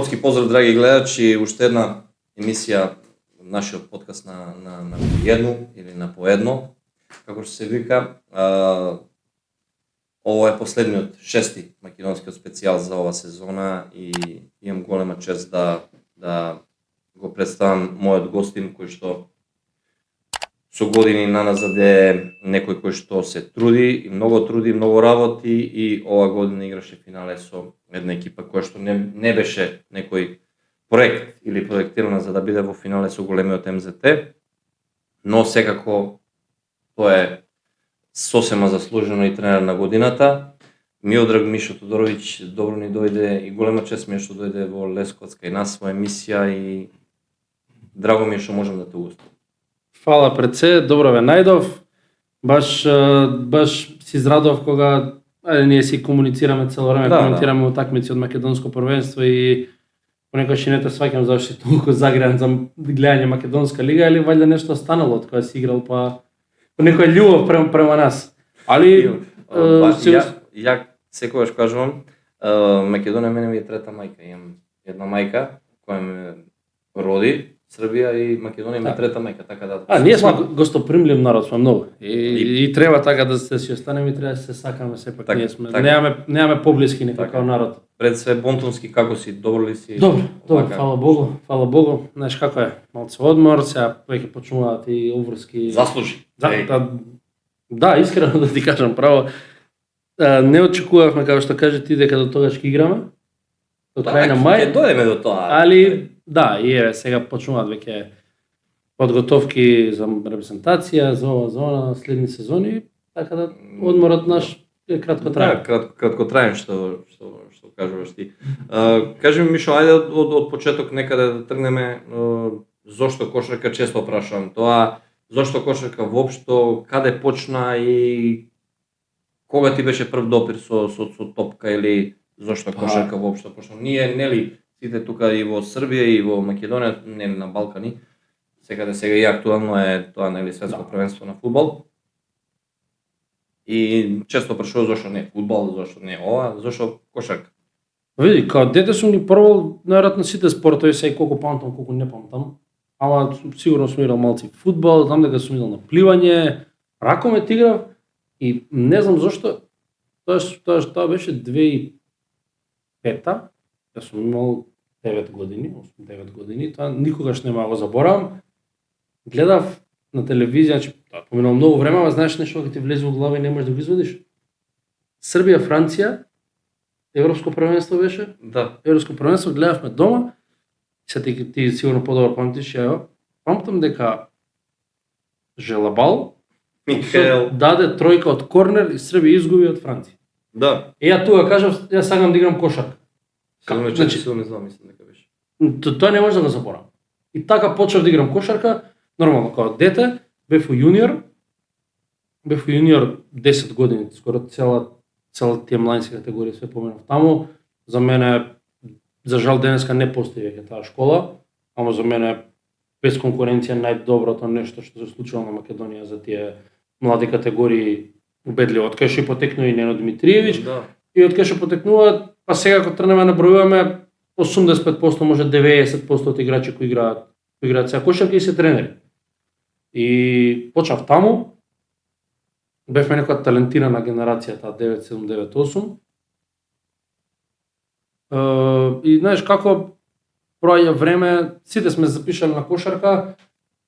Спортски поздрав, драги гледачи, уште една емисија нашиот подкаст на едно или на по едно, како што се вика. Ова е последниот, шести македонскиот специјал за ова сезона и имам голема чест да го представам мојот гостин кој што со години наназад е некој кој што се труди, многу работи и ова година играше финале со една екипа која што не беше некој проект или проектирана за да биде во финале со големиот МЗТ, но секако тоа е сосема заслужено и тренер на годината. Миодраг Мишо Тодоровиќ добро ни дојде и голема чест ми е што дојде во Лесковска и нас во емисија и драго ми е што можам да те угостам. Фала пред се, добро ве најдов. Баш си израдов кога ние си комуницираме цело време, коментираме утакмици од македонско првенство и понекогаш и не те сваќам зашто си толку загреан за гледање македонска лига или валјда нешто останало од кога си играл па некоја љубов према нас. Али ја секогаш кажувам, Македонија мене ми е трета мајка. Имам една мајка која ме роди, Србија и Македонија ми е трета мајка, така да. Ние сме гостопримлив народ, сме многу. И треба така да си останеме и треба да се сакаме сепак. Ние сме немаме поблиски некако народ. Пред све Бонтонски, како си? Добро ли си? Добро, фала Богу. Знаеш како е? Малце одмор, сега веќе почнуваат и обврски. Заслужи. Да, искрено да ти кажам право. Не очекувавме, како што каже ти, дека до тогаш ќе играме. До крај на мај. Ќе дојдеме до тоа. Али да, и еве сега почнуваат веќе подготовки за репрезентација, за ова, за она, следни сезони, така да одморот наш е краткотраен. Да, краткотраен што кажуваш ти. Кажи ми, Мишо, ајде од почеток некаде да тргнеме зошто кошарка, често прашувам тоа, зошто кошарка воопшто, каде почна и кога ти беше прв допир со топка или зошто кошарка воопшто почна? Ние, нели, сите тука и во Србија и во Македонија, нели на Балкани, сега и актуелно е тоа, нели, светско првенство на фудбал. И често прашувам зошто не фудбал, зошто не ова, зошто кошарка? Види, као дете сум ги пробал најверојатно сите спортови, сега колку памтам, колку не памтам. Ама сигурно сум играл малци фудбал, знам дека сум играл на пливање, ракомет играв и не знам зошто тоа беше 2005-та. Јас сум имал 9 години, 8-9 години, тоа никогаш нема го заборавам. Гледав на телевизија, значи поминало многу време, ама знаеш нешто кога ти влезе во глава и не можеш да го извадиш? Србија, Франција, Европско првенство беше? Да. Европско првенство гледавме дома. Сега ти сигурно подобро памтиш, ја памтам дека Желабал Михаел даде тројка од корнер и Србија изгуби од Франција. Да. И ја тука кажав, ја сакам да играм кошарка. Значи, не знам, мислам дека беше. Тоа не може да го заборавам. И така почнав да играм кошарка, нормално како дете, бев у јуниор 10 години, скоро цела тие младински категории се поменав таму. За мене, за жал денеска не постои веќе таа школа, ама за мене без конкуренција најдоброто нешто што се случило на Македонија за тие млади категории убедливо. Од кај што потекнува и Нено Димитриевиќ, Да. и од кај што потекнуваат, па сега кога тренеме набројуваме 85%, може 90% од играчи кои играат сега кошарка и се тренери. И почнав таму. Бевме некоја талентирана генерација, таа 9798. И знаеш како проаѓа време, сите сме запишали на кошарка,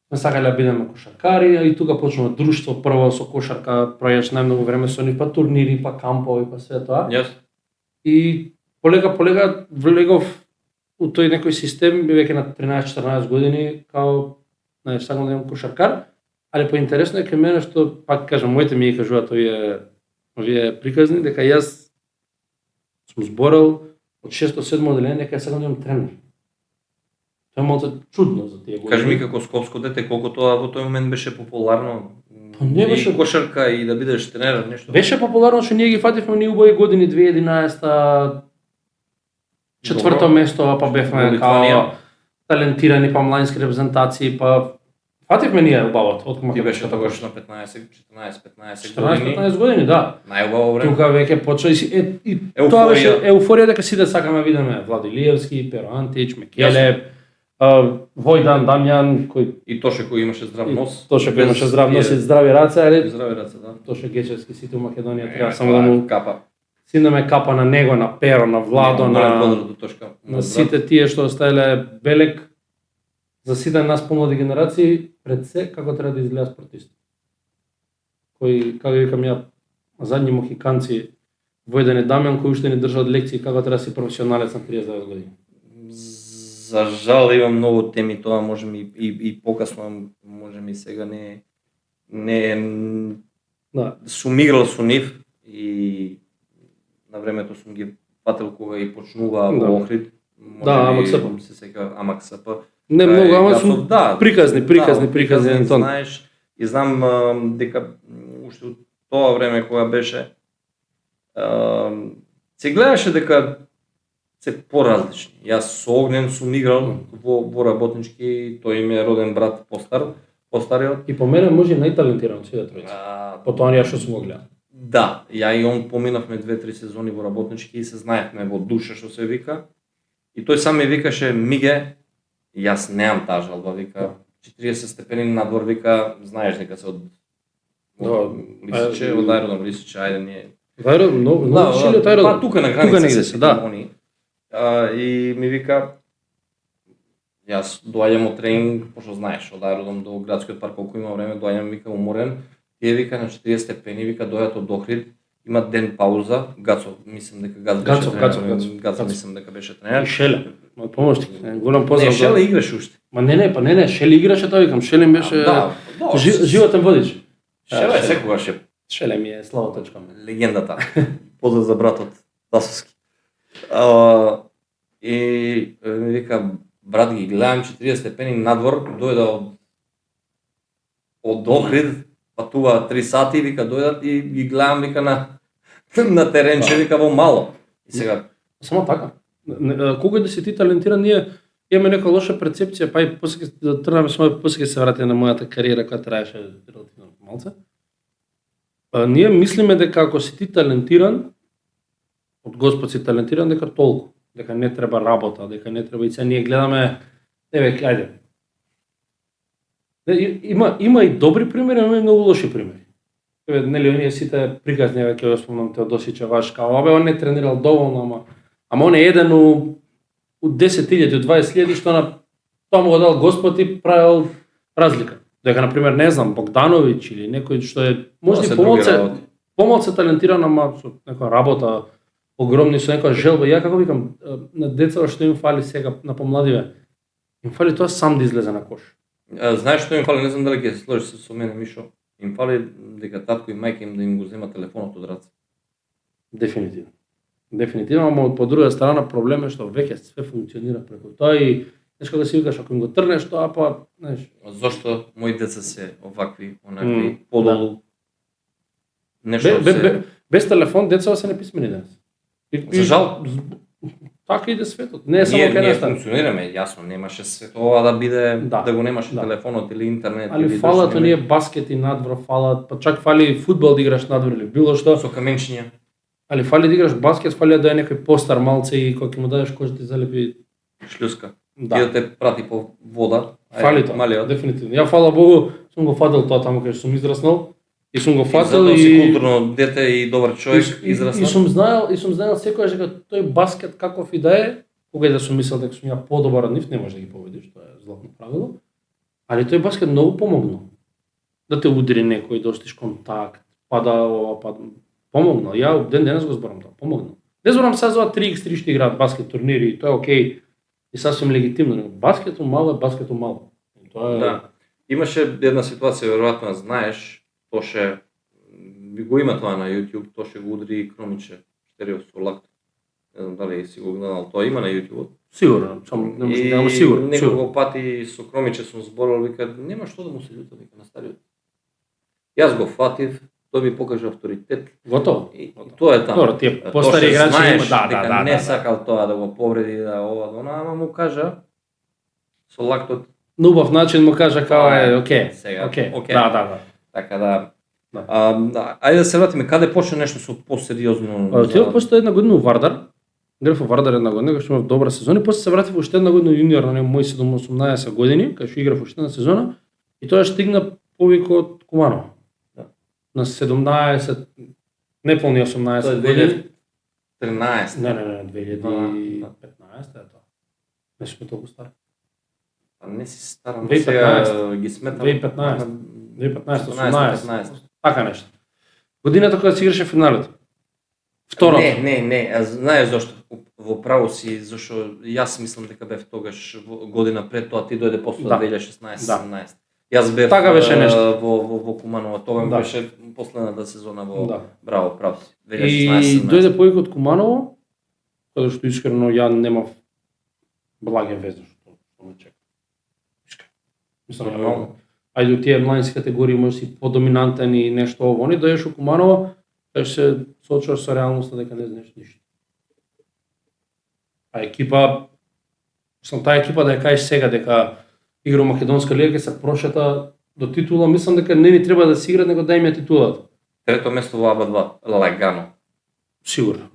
сме сакале да бидеме кошаркари, и тука почнува друштво прво со кошарка, проаѓаш најмногу време со нив, па турнири, па кампови, па све тоа. Јас. И полека влегов у тој некој систем, веќе на 13-14 години, као, знаеш, сакам да имам кошаркар, али поинтересно е кај мене што, пак кажам, моите ми кажуваат овие приказни, дека јас сум зборал од 6-7 одделение дека сакам да имам тренер. Тоа е малку чудно за тие години. Кажи ми како скопско дете, колку тоа во тој момент беше популарно? Па не беше и кошарка и да бидеш тренер, нешто. Беше популарно што ние ги фативме ние убави години 2011-та, четврто место, па бевме као талентирани, па младински репрезентации, па Фативме ние убавот, откако Ти беше тогаш на 15 години. 14-15 години, да. Најубаво време. Тука веќе почна и Еуфорија. тоа беше еуфорија дека сите сакаме видиме Влади Илиевски, Перо Антич, Мекелеб, Војдан Дамјан, кој И Тоше кој имаше здрав нос. Тоше кој имаше здрав нос и здрави раце, али Здрави раце, да. Тоше Гечевски сите у Македонија треба само да му капа. синдаме капа на него, на Перо, на Владо, на сите тие што оставиле белек за сите нас помлади генерации пред се како треба да изгледа спортист. Кој, како викам ја, задни мохиканци, Војдан и Дамјан кои уште ни држат лекции како треба да си професионалец на 39 години. За жал има многу теми, тоа можеме и покасно, можеме и сега не Да. сум играл со нив и на времето сум ги фател кога и почнуваа Да. во Охрид. Да, Амак-СП. Се сека Амак-СП. Не многу, ама сум да, приказни Антон. Знаеш, и знам дека уште од тоа време кога беше се гледаше дека се поразлични. Јас со Огнен сум играл во работнички, тој им е роден брат постариот. И по мене може и најталентиран од сите тројца. По тоа ние што сум го гледал. Да, ја и он поминавме 2-3 сезони во работнички и се знаевме во душа што се вика. И тој сам ми викаше: "Миге, јас немам таа жалба", вика. 40 степени надвор, вика, знаеш дека се од Лисиче, од аеродром Лисиче, ајде ние. Аеродром, но шили од аеродром. Па тука на граница негде се, да. Они. И ми вика, јас доаѓам од тренинг, пошто знаеш, од аеродром до градскиот парк колку има време, доаѓам, вика, уморен. Тие вика на 40 степени, вика, доаѓаат од Охрид, има ден пауза, Гацо, мислам дека Гацо беше Гацо, мислам дека беше тренер. И Шеле, мој помошник, голем поздрав. Не, Шеле играше уште. Па не, Шеле играше, тоа викам, Шеле беше животен водич. Шеле секогаш е. Шеле ми е славотачка. Легендата. Поздрав за братот Тасовски. И ми вика, брат, ги гледам 40 степени надвор, дојда од Охрид, патува 3 сати, вика, дојдат и ги гледам, вика, на теренче, вика, во мало. И сега... Само така. Кога да си ти талентиран, ние имаме нека лоша перцепција, па и после да тргнеме со после ќе се вратиме на мојата кариера која траеше релативно малце. Ние мислиме дека ако си ти талентиран, од Господ си талентиран, дека толку, дека не треба работа, дека не треба и сега ние гледаме, ајде. Има и добри примери, има и многу лоши примери. Нели оние сите приказни, ќе го спомнам Теодосича Вашка, он не тренирал доволно, ама он е еден од 10.000, од 20.000 што на тоа му го дал Господ и правил разлика. Дека на пример не знам Богдановиќ или некој што е можда помалце талентиран, ама со некоја работа огромни, со некоја желба. Ја како викам на децата што им фали сега на помладиве, им фали тоа сам да излезе на кош. Знаеш што им фали, не знам дали ќе се сложиш со мене, Мишо. Им фали дека татко и мајка им да им го зема телефонот од раце. Дефинитивно, ама по друга страна проблем е што веќе све функционира преку тоа и знаеш кога си викаш ако им го трнеш тоа, па знаеш. Зошто мои деца се овакви, онакви, подолу. Нешто без телефон децата се неписмени денес. За жал. Така иде светот. Не е само кај нас. Ние функционираме, јасно, немаше светова да биде да го немаше телефонот или интернет. Али фалат оние баскети надвор, фалат, па чак фали фудбал да играш надвор или било што. Со каменчиња. Али фали да играш баскет, фали да е некој постар малце и кога ќе му дадеш кој ќе ти залепи шлюска. И да те прати по вода. Фали тоа, дефинитивно. Ја фала Богу сум го фатил тоа таму кај што сум израснал. И сум го фатил и си културно дете и добар човек израснал. И сум знаел секогаш дека тој баскет каков и да е, кога и да сум мислел дека сум ја подобар од нив, не може да ги победиш, тоа е златно правило. Али тој баскет многу помогнал. Да те удри некој, да оштиш контакт, па да помогнал. Ја ден денес го зборам тоа, помогнал. Не зборам сега за 3x3 што играат баскет турнири и тоа е окей и сасвим легитимно. Баскетот мало е баскетот мало. Тоа е... Да. Имаше една ситуација, веројатно знаеш, Тоше го има тоа на YouTube, Тоше го удри Кромиче, Штериов со лакт. Не знам дали си го гледал, тоа има на YouTube. Сигурно, само не може да сигурно. Неколку пати со Кромиче сум зборал, вика, нема што да му се љута, вика, на стариот. Јас го фатив, тој ми покажа авторитет. Готово. И тоа е таму. Добро, тие постари играчи има, не сакал тоа да го повреди, да ова, да она, ама му кажа со лактот, на убав начин му кажа као окей. Сега, Окей. окей. Да. Така да. Да. Ајде да се вратиме, каде почна нешто со посериозно? Отидов после една година у Вардар. Играв во Вардар една година, кај што имав добра сезона и после се вратив уште една година јуниор на мои 17-18 години, кај што играв уште една сезона и тоа стигна повик од Куманово. Да. На 17, неполни 18 Тоа е години. 2013. Не, 2015 е тоа. Не сме толку стари. Па не си стар, но 2015. сега ги сметам. 2015. 2015, 18. 15. Така нешто. Годината кога се играше финалето. Второто. Не, знаеш зашто? Во право си, зашто јас мислам дека бев тогаш година пред тоа, ти дојде после 2016-17. Јас бев така беше нешто. во Куманово, тоа беше последната сезона во Браво, прав си. 2016-17. И дојде повик од Куманово, каде што искрено ја немав благе веза што ме чека. Мислам, ајде у тие младински категории може си подоминантен и нешто ово. Они дојдеш у Куманово, кај се соочуваш со реалноста дека не знаеш ништо. А екипа, мислам таа екипа да ја кажеш сега дека игра македонска лига ќе се прошета до титула, мислам дека не ни треба да се игра, него да им ја титулата. Трето место во АБА2, лагано. Сигурно.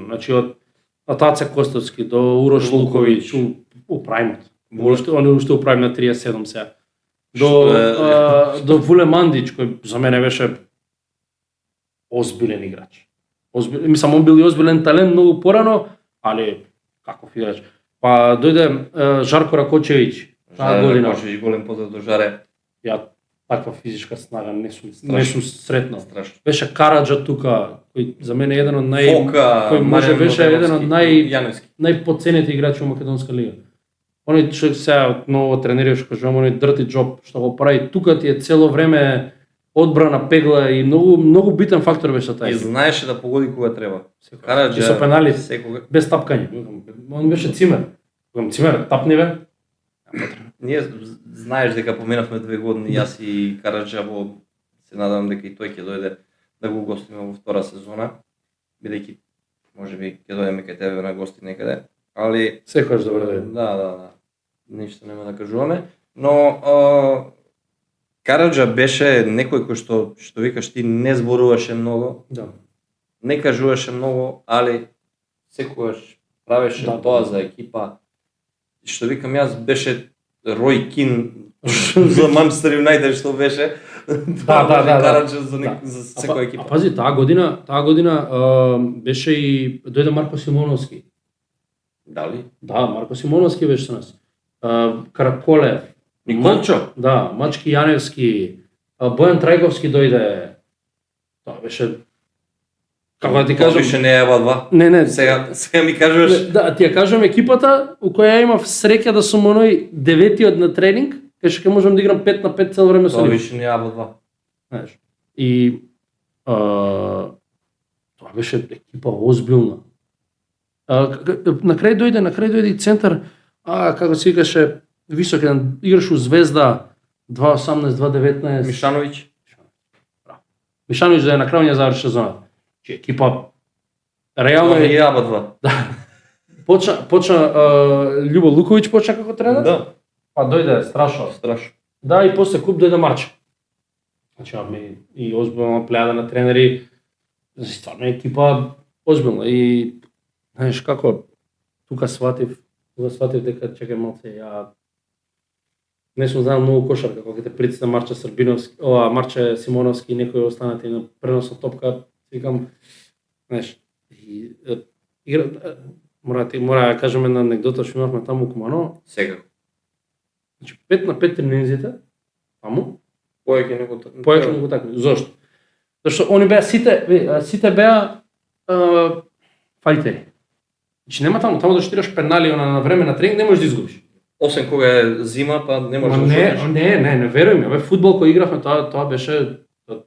Значи од Таце Костовски до Урош Луковиќ у прајмот. Они уште у прајм на 37 сега. До Вуле Мандич, кој за мене беше озбилен играч. Мислам, он бил и озбилен талент многу порано, али каков играч. Па дојде Жарко Ракочевиќ таа година. Ракочевиќ, голем поздрав до Жаре. Ја таква физичка снага не сум сретнал. Страшно. Беше Караджа тука, кој за мене е еден од кој може беше еден од најпоценети играчи во македонска лига. Оној што сега ново тренери што кажувам, оној дрти джоб што го прави тука ти е цело време одбрана, пегла и многу битен фактор беше тај. И знаеше да погоди кога треба. Караджа со пенали секога без тапкање. Он беше цимер. Цимер тапни бе. Ние знаеш дека поминавме 2 години јас и Караджа, се надевам дека и тој ќе дојде да го гостиме во втора сезона, бидејќи можеби ќе дојдеме кај тебе на гости некаде, али секогаш добро дојде. Да. Ништо нема да кажуваме, но Караджа беше некој кој што викаш ти не зборуваше многу. Да. Не кажуваше многу, али секогаш правеше тоа за екипа. Што викам јас, беше Рој Кин за Манчестер Юнајтед што беше. Караджа за секоја екипа. А пази, таа година беше и дојде Марко Симоновски. Дали? Да, Марко Симоновски беше со нас. Караколев, Николчо? Да, Мачки Јаневски, Бојан Трајковски дојде. Тоа беше, како да ти кажам, Тоа не е АБА2. Не. Сега ми кажуваш. Да, ти ја кажам екипата у која имав среќа да сум оној деветиот на тренинг, кај што ќе можам да играм 5 на 5 цело време со нив. нив. Тоа више не е АБА2. Знаеш. И тоа беше екипа озбилна. На крај дојде и центар, како се викаше, висок еден, играш у Звезда 2018-2019. Мишановиќ. Мишановиќ да е на крај ја заврши сезоната. Че екипа реално е АБА2. Да. Почна Љубо Луковиќ почна како тренер. Да. Па дојде страшно. Да, и после куп дојде Марче. Значи и озбилна плејада на тренери. Стварно екипа озбилна и знаеш како тука сватив дека чекај малце, ја не сум знал многу кошарка, кога ќе те притисне Марче Симоновски и некои останати на преносна топка, викам, знаеш, мора да кажеме на анегдота што имавме таму у Куманово. Сега. Значи 5 на 5 тренинзите таму. Поеќе него такми. Зошто? Зашто они беа сите беа фајтери. Значи нема таму да штираш пенали на време на тренинг, не можеш да изгубиш. Освен кога е зима, па не можеш да шутнеш. Не, веруј ми, фудбал кој игравме, тоа беше,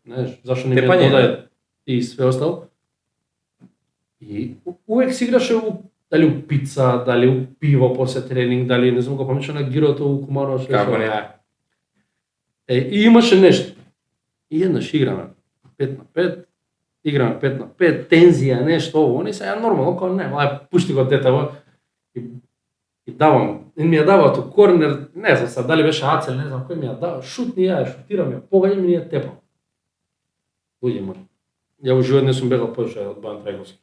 знаеш, зашто не ми додаде и све остало. И увек си играше дали у пица, дали у пиво после тренинг, дали не знам го памтиш на гирото у Куманово што. Како не? И имаше нешто. И еднаш играме 5 на 5, играме 5 на 5, тензија, нешто ово, они се нормално, кога не, пушти го детево. И и давам, ми ја даваат у корнер, не знам сега дали беше Ацел, не знам кој ми ја дава, шутни ја, шутирам ја, погаѓам и ние тепам. Луѓе мои. Ја во живот не сум бегал повеќе од Бојан Трајковски.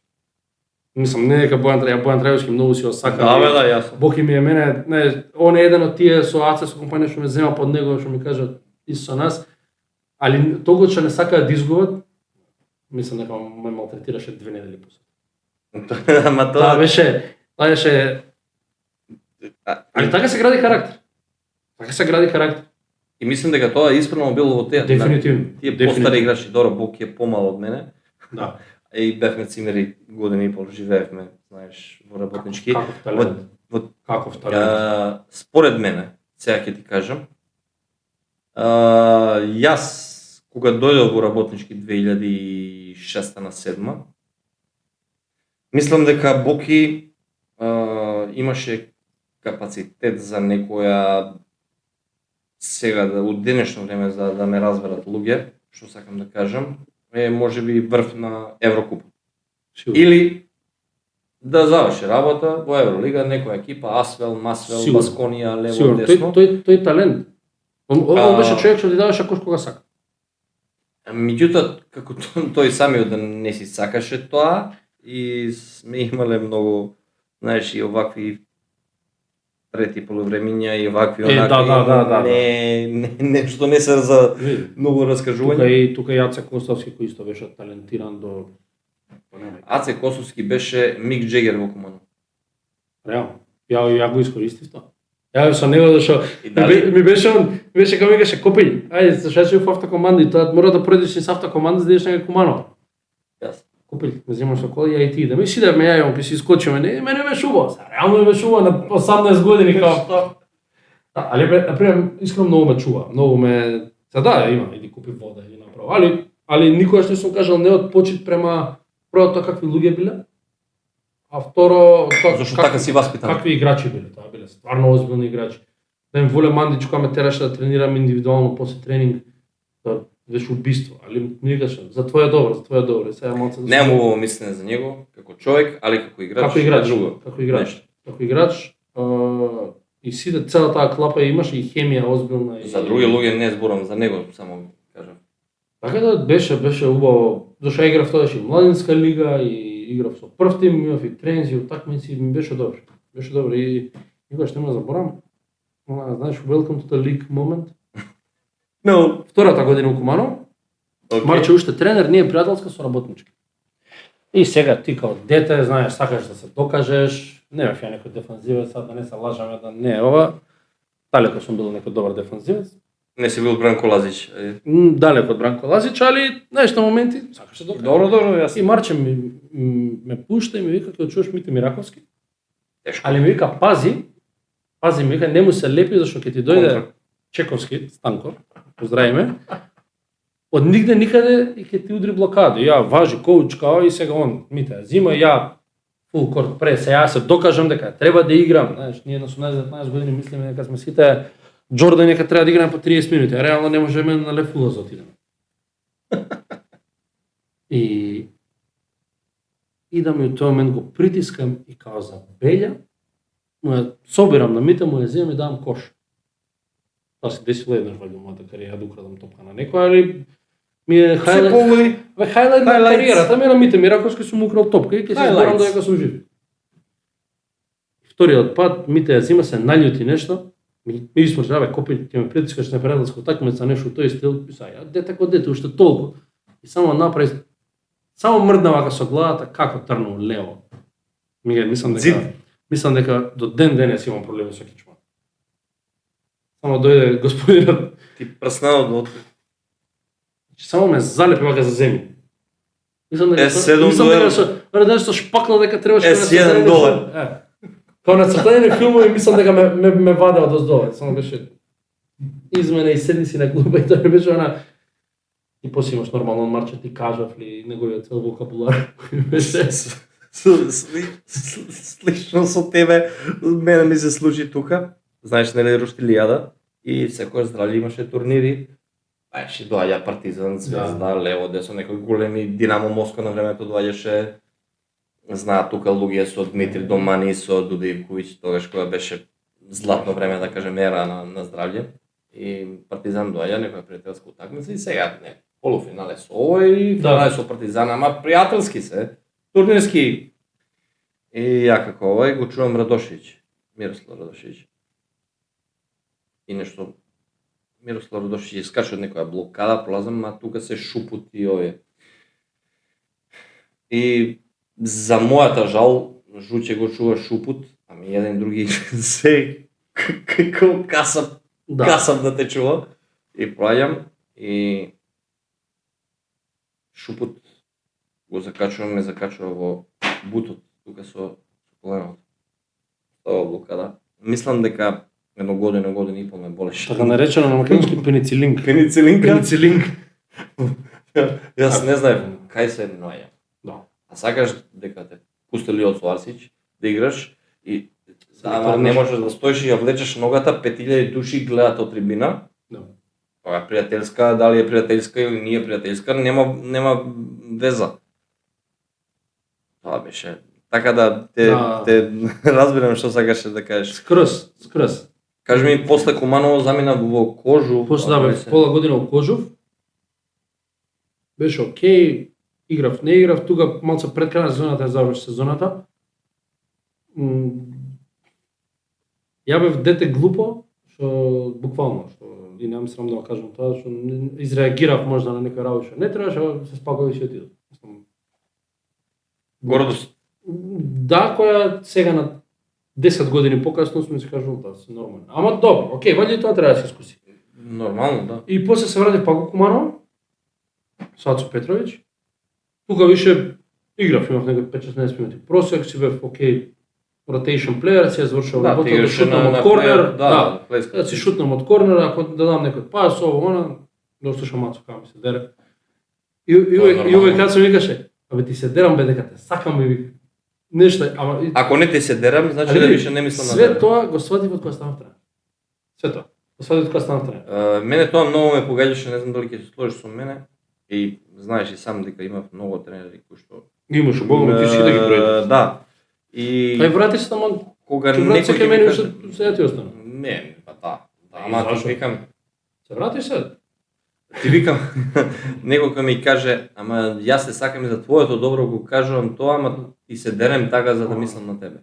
Мислам, не дека Бојан Трајковски многу си осака. Да, бе, да, јасно. Боки ми е мене, не, он е еден од тие со Ацел со компанија што ме зема под него, што ми кажат исто со нас, али толку што не сакаат да изгубат, мислам дека ме малтретираше 2 недели после. Ама Тоа беше али така се гради карактер. Така се гради карактер. И мислам дека тоа исправно било во театар. Дефинитивно. Тие постари играчи, добро, Бог е помал од мене. Да. И бевме цимери години и пол живеевме, знаеш, во работнички. Каков талент. Каков талент. Според мене, сега ќе ти кажам, јас кога дојдов во работнички 2006 на 7, мислам дека Боки имаше капацитет за некоја сега у денешно време за да ме разберат луѓе, што сакам да кажам, е можеби врв на Еврокуп. Или да заврши работа во Евролига, некоја екипа, Асвел, Масвел, Басконија, лево, десно. Тој талент. Он беше човек што ти даваше кош кога сака. Меѓутоа, како тој самиот да не си сакаше тоа, и сме имале многу, знаеш, и овакви трети полувремиња и овакви онакви, нешто не се за многу раскажување. Тука и Аце Костовски кој исто беше талентиран до... Аце Костовски беше Мик Джегер во Кумано. Реално, ја го искористив тоа. Ја со него зашо ми беше како викаше Копињ, ајде зашо во автокоманда и тоа мора да пројдеш низ автокоманда за да идеш на Кумано. Јас. Купил, ме земаш со кола, ја и ти, да ми сидевме јајам, пи си искочиме, мене беше убаво, реално ме беше убаво на 18 години као тоа. Али, например, искрено многу ме чува, многу ме... Да, има, иди купи вода, иди направо, али никогаш не сум кажал не од почит према прво тоа какви луѓе биле, а второ тоа зашто така си васпитан. Какви играчи биле, тоа биле стварно озбилни играчи. Да им Воле Мандич кога ме тераше да тренирам индивидуално после тренинг, тоа беше убиство, али ми викаше за твоја добро, сега малце да немам убаво мислење за него како човек, али како играч, друго. Како играч, и сите цела таа клапа имаше и хемија озбилна и за други луѓе не зборам, за него само кажам. Така да беше убаво, зашто играв тогаш и младинска лига и играв со прв тим, имав и тренинзи, утакмици, ми беше добро. Беше добро и никогаш нема да заборам. Знаеш, welcome to the league moment. No. Втората година у Кумано, Марче уште тренер, ние пријателска со работнички. И сега ти као дете, знаеш, сакаш да се докажеш, не бев ја некој дефанзивец, да не се лажаме, да не е ова. Далеко сум бил некој добар дефанзивец. Не си бил Бранко Лазич. Далеко од Бранко Лазич, али, знаеш, на моменти сакаш да докажеш. Добро, јас. И Марче ме пушта и ми вика, ќе чуеш Мите Мираковски. Тешко. Али ми вика, пази, ми вика, не му се лепи, зашто ќе ти дојде Чековски, Станко, поздравиме, од нигде никаде и ќе ти удри блокада. Ја важи коуч као и сега он, Мите, зима ја фул корт прес, ја се докажам дека треба да играм. Знаеш, ние на 18-19 години мислиме дека сме сите Джордан дека треба да играме по 30 минути, а реално не можеме на лев улаз да отидеме. И идам и у тој момент го притискам и као за Белја, му ја собирам на Мите, му ја земам и давам кош. Тоа се десило еднаш во мојата кариера да украдам топка на некој, али ми е хајлайт на кариерата ми на Мите Мираковски сум украл топка и ќе се зборам додека сум жив. Вториот пат Мите ја зима се наљути нешто, ми смржаве Копи, ќе ме притискаш на пријателска утакмица, нешто тој стил, писа ја дете ко дете уште толку. И само направи само мрдна вака со главата како трнул лево. Мислам дека до ден денес имам проблеми со кичман. Само дојде господинот. Ти прснал до Само ме залепи вака за земја. Мислам дека со шпакнал дека требаше да се $1. Као на цртање филмови мислам дека ме вадеа од оздоле. Само беше измена и седни си на клуба и тоа беше она. И после имаш нормално Марче ти кажав ли неговиот цел вокабулар. Слично со тебе, мене ми се случи тука. Знаеш, нели Руштилијада и секој здравје имаше турнири. Ще доаѓа Партизан, Звезда, Лево, десо, некои големи Динамо Москва на времето доаѓаше знаат тука луѓе со Дмитри Домани, со Дуда Ивковиќ, тогаш кога беше златно време, да кажем, ера на здравје. И Партизан доаѓа некоја пријателска утакмица и сега не, полуфинале со овој и финале со Партизан, ама пријателски се, турнирски. И ја како овој го чувам Радошевиќ, Мирослав Радошевиќ. И нешто Мирослав Радошевиќ искача од некоја блокада, пролазам, а тука се шупут и овие. И за мојата жал, Жуќе го чува шупут, ами еден други се како касап да те чува. И проаѓам и шупут го закачувам, ме закачува во бутот, тука со коленото. Става блокада. Мислам дека едно година и пол ме болеше. Така наречено на македонски пеницилинг. Пеницилинг. Јас не знаев кај се наоѓа. Да. А сакаш дека те пустили од Суарсич да играш и ама не можеш да стоиш и ја влечеш ногата, 5000 души гледаат од трибина. Да. Тоа пријателска, дали е пријателска или не е пријателска, нема веза. Тоа беше. Така да те разбирам што сакаше да кажеш. Скрос. Кажи ми, после Куманово замина во Кожув. После пола година во Кожув. Беше окей, играв, не играв, тука малце пред крај на сезоната заврши сезоната. Ја бев дете глупо, што буквално, што и немам срам да го кажам тоа, што изреагирав можда на некој работа што не требаше, а се спакови и отидов. Гордост. Да, која сега на 10 години покасно сме се кажувал да се нормално. Ама добро, окей, ваѓа тоа треба да се искуси. Нормално, да. И после се врати пак во Куманово, со Ацо Петровиќ. Тука више играв, имав некои 5-16 минути просек, си бев окей, rotation player, си ја завршував работа, да шутнам од корнер, да си шутнам од корнер, ако да дам некој пас, ово, она, да ослушам Ацо како ми се дере. И увек Ацо ми викаше, абе ти се дерам бе дека те сакам и вика. Нешто, ама ако не те се дерам, значи да више не мислам на тебе. тебе. Све тоа го сватив од кога станав тренер. Све тоа. Го сватив од кога станав тренер. Мене тоа многу ме погаѓаше, не знам дали ќе се сложиш со мене. И знаеш и сам дека имав многу тренери кои што Имаш, Богу ти си да ги бројиш. Да. И Кај вратиш се тамо кога некој ќе мене уште каже, сега ти остана. не, па да. Ама ти викам, Се вратиш се. ти викам, некој кој ми каже, ама јас те сакам и за твоето добро го кажувам тоа, ама ти се дерем така за да мислам на тебе.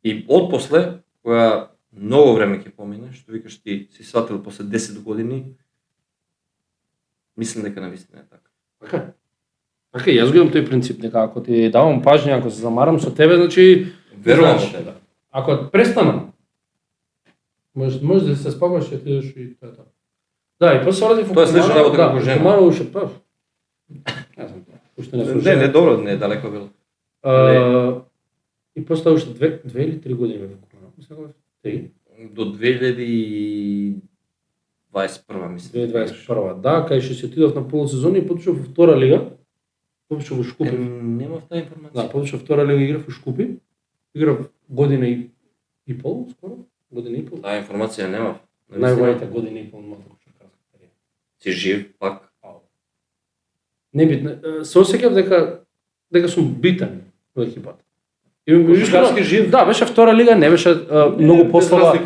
И отпосле, кога многу време ќе помине, што викаш ти си сватил после 10 години, мислам дека навистина е така. Така, јас го имам тој принцип дека ако ти давам пажња, ако се замарам со тебе, значи Верувам знаеш, во тебе. Ако престанам, може да се спакуваш и отидеш и тоа е тоа. Да, и после вратив во Тоа е слична работа како жена. Куманово уште па. Не знам, уште не слушам. Не, добро, не далеко било. И после уште 2 или 3 години во Куманово. Мислам дека 3. До 2021 мислам. 2021, да, кај што си отидов на полусезона и поточав во втора лига. Поточав во Шкупи. Немав таа информација. Да, поточав втора лига, играв во Шкупи. Играв година и пол, скоро. Година и пол. Таа информација немав. Највајата година и пол може да кажам. Си жив пак. Небитно. Се осеќав дека сум битен во екипата. Кошарски жив. Да, беше втора лига, не беше многу послаба.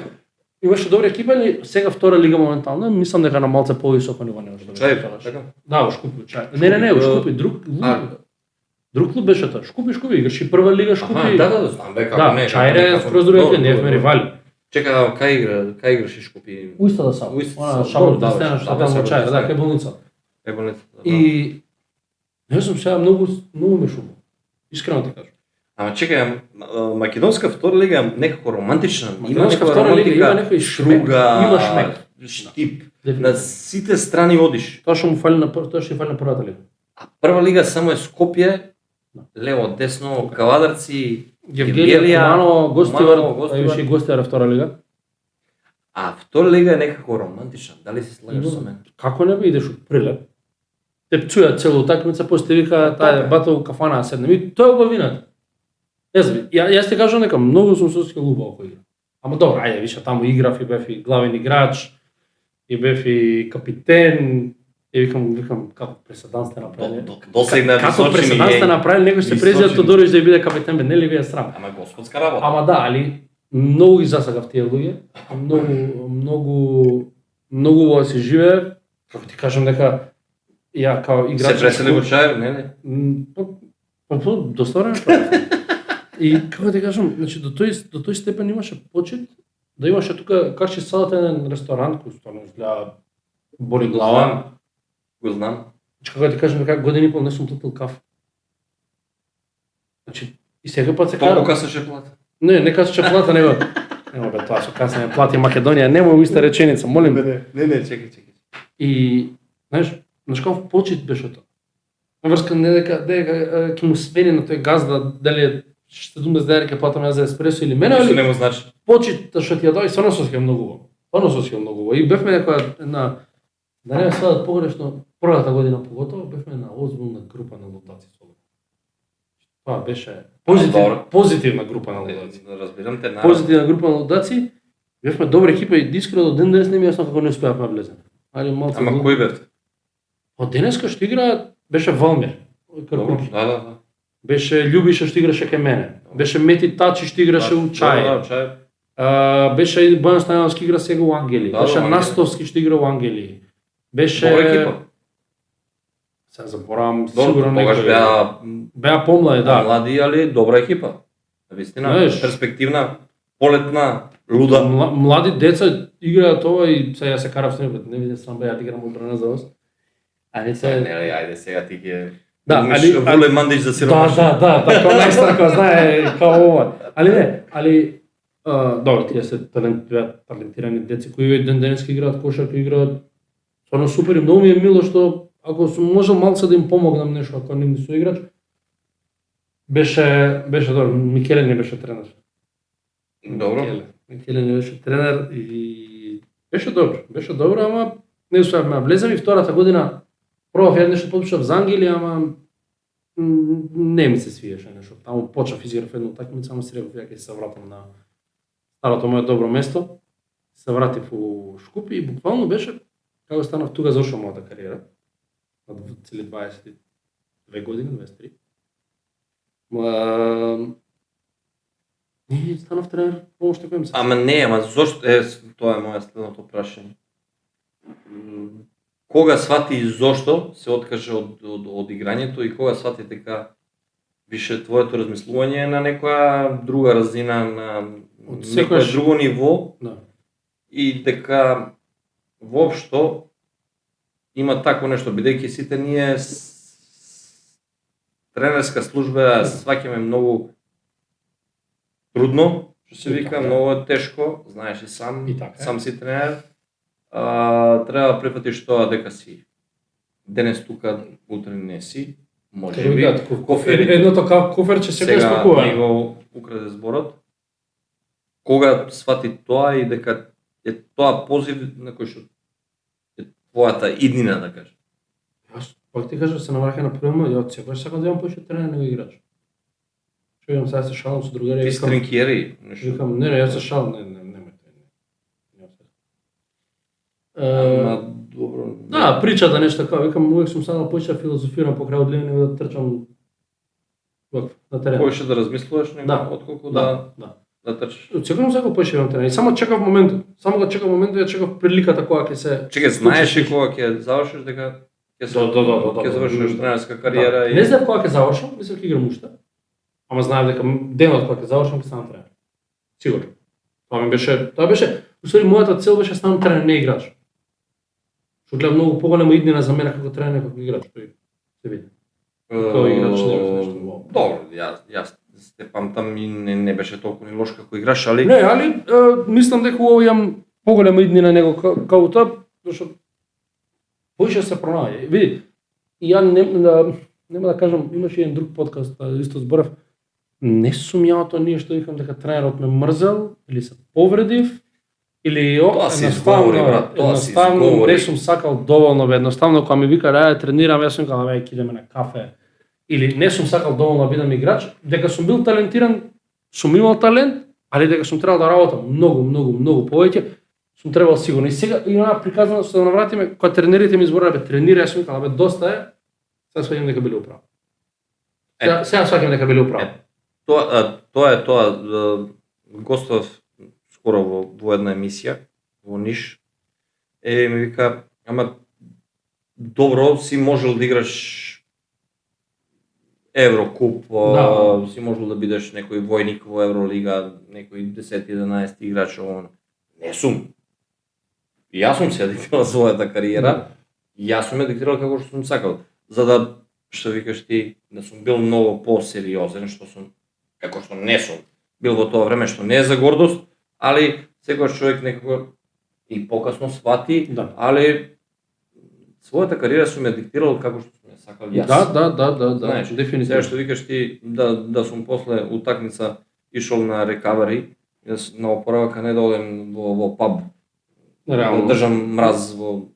Имаше добра екипа, но сега втора лига моментално, мислам дека на малце повисоко ниво не може да Чај, кажеш. така? Да, во Шкупи, Чај. Не, во Шкупи, друг клуб беше тоа. Шкупи, играше прва лига Шкупи. Да, знам бе како Да, не. Чајре е скроз друга екипа, не сме ривали. Чека, кај играш и Шкупи? Уиста да сам. Уиста Она сам. шамот Да, да стена да, што да, таму да, Чајре, да, да, кај болница. Кај болница. И не знам сега многу ме шума. Искрено ти кажам. Ама чекај, македонска втора лига е некако романтична. Македонска втора лига има некој шруга, има шмек. штип. На сите страни одиш. Тоа што му фали на првата лига. А прва лига само е Скопје, лево, десно, Кавадарци, Евгелија, Куманово, Гостивар, Гостивар. више Гостивар втора лига. А втора лига е некако романтична. Дали се слагаш со мене? Како не би идеш од Прилеп? Те пцујат цело утакмица, после вика таа бата у кафана седнем. И тоа е убавината. Јас ти кажам дека многу сум се осеќал убаво кога играм. Ама добро, ајде, више таму играв и бев и главен играч, и бев и капитен, викам како преседан сте направиле. Досегна Како преседан сте направиле, некој се презија Тодороvić да биде капитен, бе, нели ви е срам? Ама господска работа. Ама да, али многу ги засагав тие луѓе, многу во се живее, како ти кажам дека ја као играч се пресели во Чаев, нели? Доста време правев. И како ти кажам, значи до тој степен имаше почит да имаше тука Карчи салата еден ресторант кој стварно изгледа боли глава. Го знам. Значи како ти кажам дека година и пол не сум платил кафе. Значи и сега пат се Колку касаше плата? Не касаше плата, него. Нема бе тоа со касање плати Македонија, нема уиста реченица, молим. Не, чекај. И знаеш каков почит беше тоа. Врска не дека ќе му смени на тој газда дали 70 денара ќе платам јас за еспресо или мене, Ништо не му значи. почит што ти ја дај, стварно се осеќам многу. И бевме некоја една да не сваат погрешно, првата година поготово бевме на озбилна група на лудаци со. Тоа беше позитивна група на лудаци. Разбирам те, Позитивна група на лудаци. Бевме добра екипа и искрено до ден денес не ми јасно како не успеавме да влеземе. Ама кој бевте? Од денеска што игра беше Валмир. Да. Беше Љубиша што играше кај мене. Беше Мети Тачи што играше у Чај. Беше и Бојан Станјановски игра сега у Ангели. Беше Настовски што игра у Ангели. Беше добра екипа. Сега заборавам сигурно тогаш беа помлади, да. Млади, али добра екипа. Навистина, перспективна, полетна, луда. Млади деца играат ова и сега се карав с нив, не виде сам беа играм одбрана за вас. Не, ајде сега ти ќе да, али воле мандиш за сиромаш. Да, како најстрако знае како ова. Али добро, тие се талентирани деца кои ден денеска играат кошарка, играат стварно супер и многу ми е мило што ако сум можел малце да им помогнам нешто ако не со играч. Беше добро, Микеле не беше тренер. Добро. Микеле не беше тренер и беше добро, ама не успеавме да влеземе и втората година пробав ја нешто подпишав за Ангели, ама не ми се свиеше нешто. Таму почнав изиграв едно такмица, ама си реков ја ќе се вратам на старото моје добро место. Се вратив у Шкупи и буквално беше како станав тука завршив мојата кариера. На цели 22 години, 23. И станав тренер, помоште кој им се. Ама зошто тоа е моја следното прашање. Кога свати зошто се откаже од играњето и кога свати дека више твоето размислување е на некоја друга разина, на некој друго ниво, да. И дека воопшто има такво нешто, бидејќи сите ние тренерска служба сваќаме многу трудно, што се вика, многу тешко, знаеш и сам, сам си тренер. Треба да прифатиш тоа дека си денес тука, утре не си, може би. Едното коферче секој спакува. Сега него украде зборот. Кога свати тоа и дека е тоа позив на кој што е твојата иднина, да кажеш. Јас пак ти кажам, се навраќа на првма, ја секогаш сакам да имам повеќе тренер него играч. Што имам сега се шалам со другари. Ти стринкиери, нешто. Викам, не, јас се шалам, не. Добро. Да, причата нешто како, викам, увек сум сакал повеќе да филозофирам покрај од него да трчам на терен. Повеќе да размислуваш него, отколку да трчаш. Секогаш сакал повеќе да имам терен. И само чекав моментот. Ја чекав приликата кога ќе се. Чекај, знаеш ли кога ќе завршиш дека ќе завршиш тренерска кариера и не знаев кога ќе завршам, мислев ќе играм уште. Ама знаев дека денот кога ќе завршам ќе станам тренер. Сигурно. Тоа беше, усвари мојата цел беше станам тренер, не играч. Што гледам многу поголема иднина за мене како тренер, како играч, тој се види. Како играч не беше нешто ново. Добро, јас те памтам и не беше толку ни лош како играш, али не, али мислам дека ово имам поголема иднина него како тоа, зашто повеќе се пронаѓа. Види, и ја нема да кажам, имаше еден друг подкаст, исто зборев, не сум ја тоа ние што викам дека тренерот ме мрзел или се повредив или едноставно не сум сакал доволно, едноставно кога ми вика да тренирам, јас сум викал ќе идеме на кафе. Или не сум сакал доволно да бидам играч, дека сум бил талентиран, сум имал талент, али дека сум требал да работам многу повеќе, сум требал сигурно. И сега и она приказано што да навратиме, кога тренерите ми збораа тренира, јас сум викал, доста е. Сега сваќам дека биле управо. Сега сваќам дека биле управо. Тоа гостов скоро во една емисија во Ниш. Ми вика, ама добро си можел да играш Еврокуп, си можел да бидеш некој војник во Евролига, некој 10-11 играч, не сум. И јас сум се диктирал својата кариера, и јас сум ја диктирал како што сум сакал, за да, што викаш ти, да сум бил многу посериозен, што сум, како што не сум бил во тоа време, што не е за гордост, али секојаш човек некако и покасно свати, али својата кариера сум ја диктирал како што сум ја сакал јас. Да, дефинитивно. Сега што викаш ти, да сум после утакмица ишол на рекавери, на опоравак, а не да одем во паб. Реално. Да држам мраз во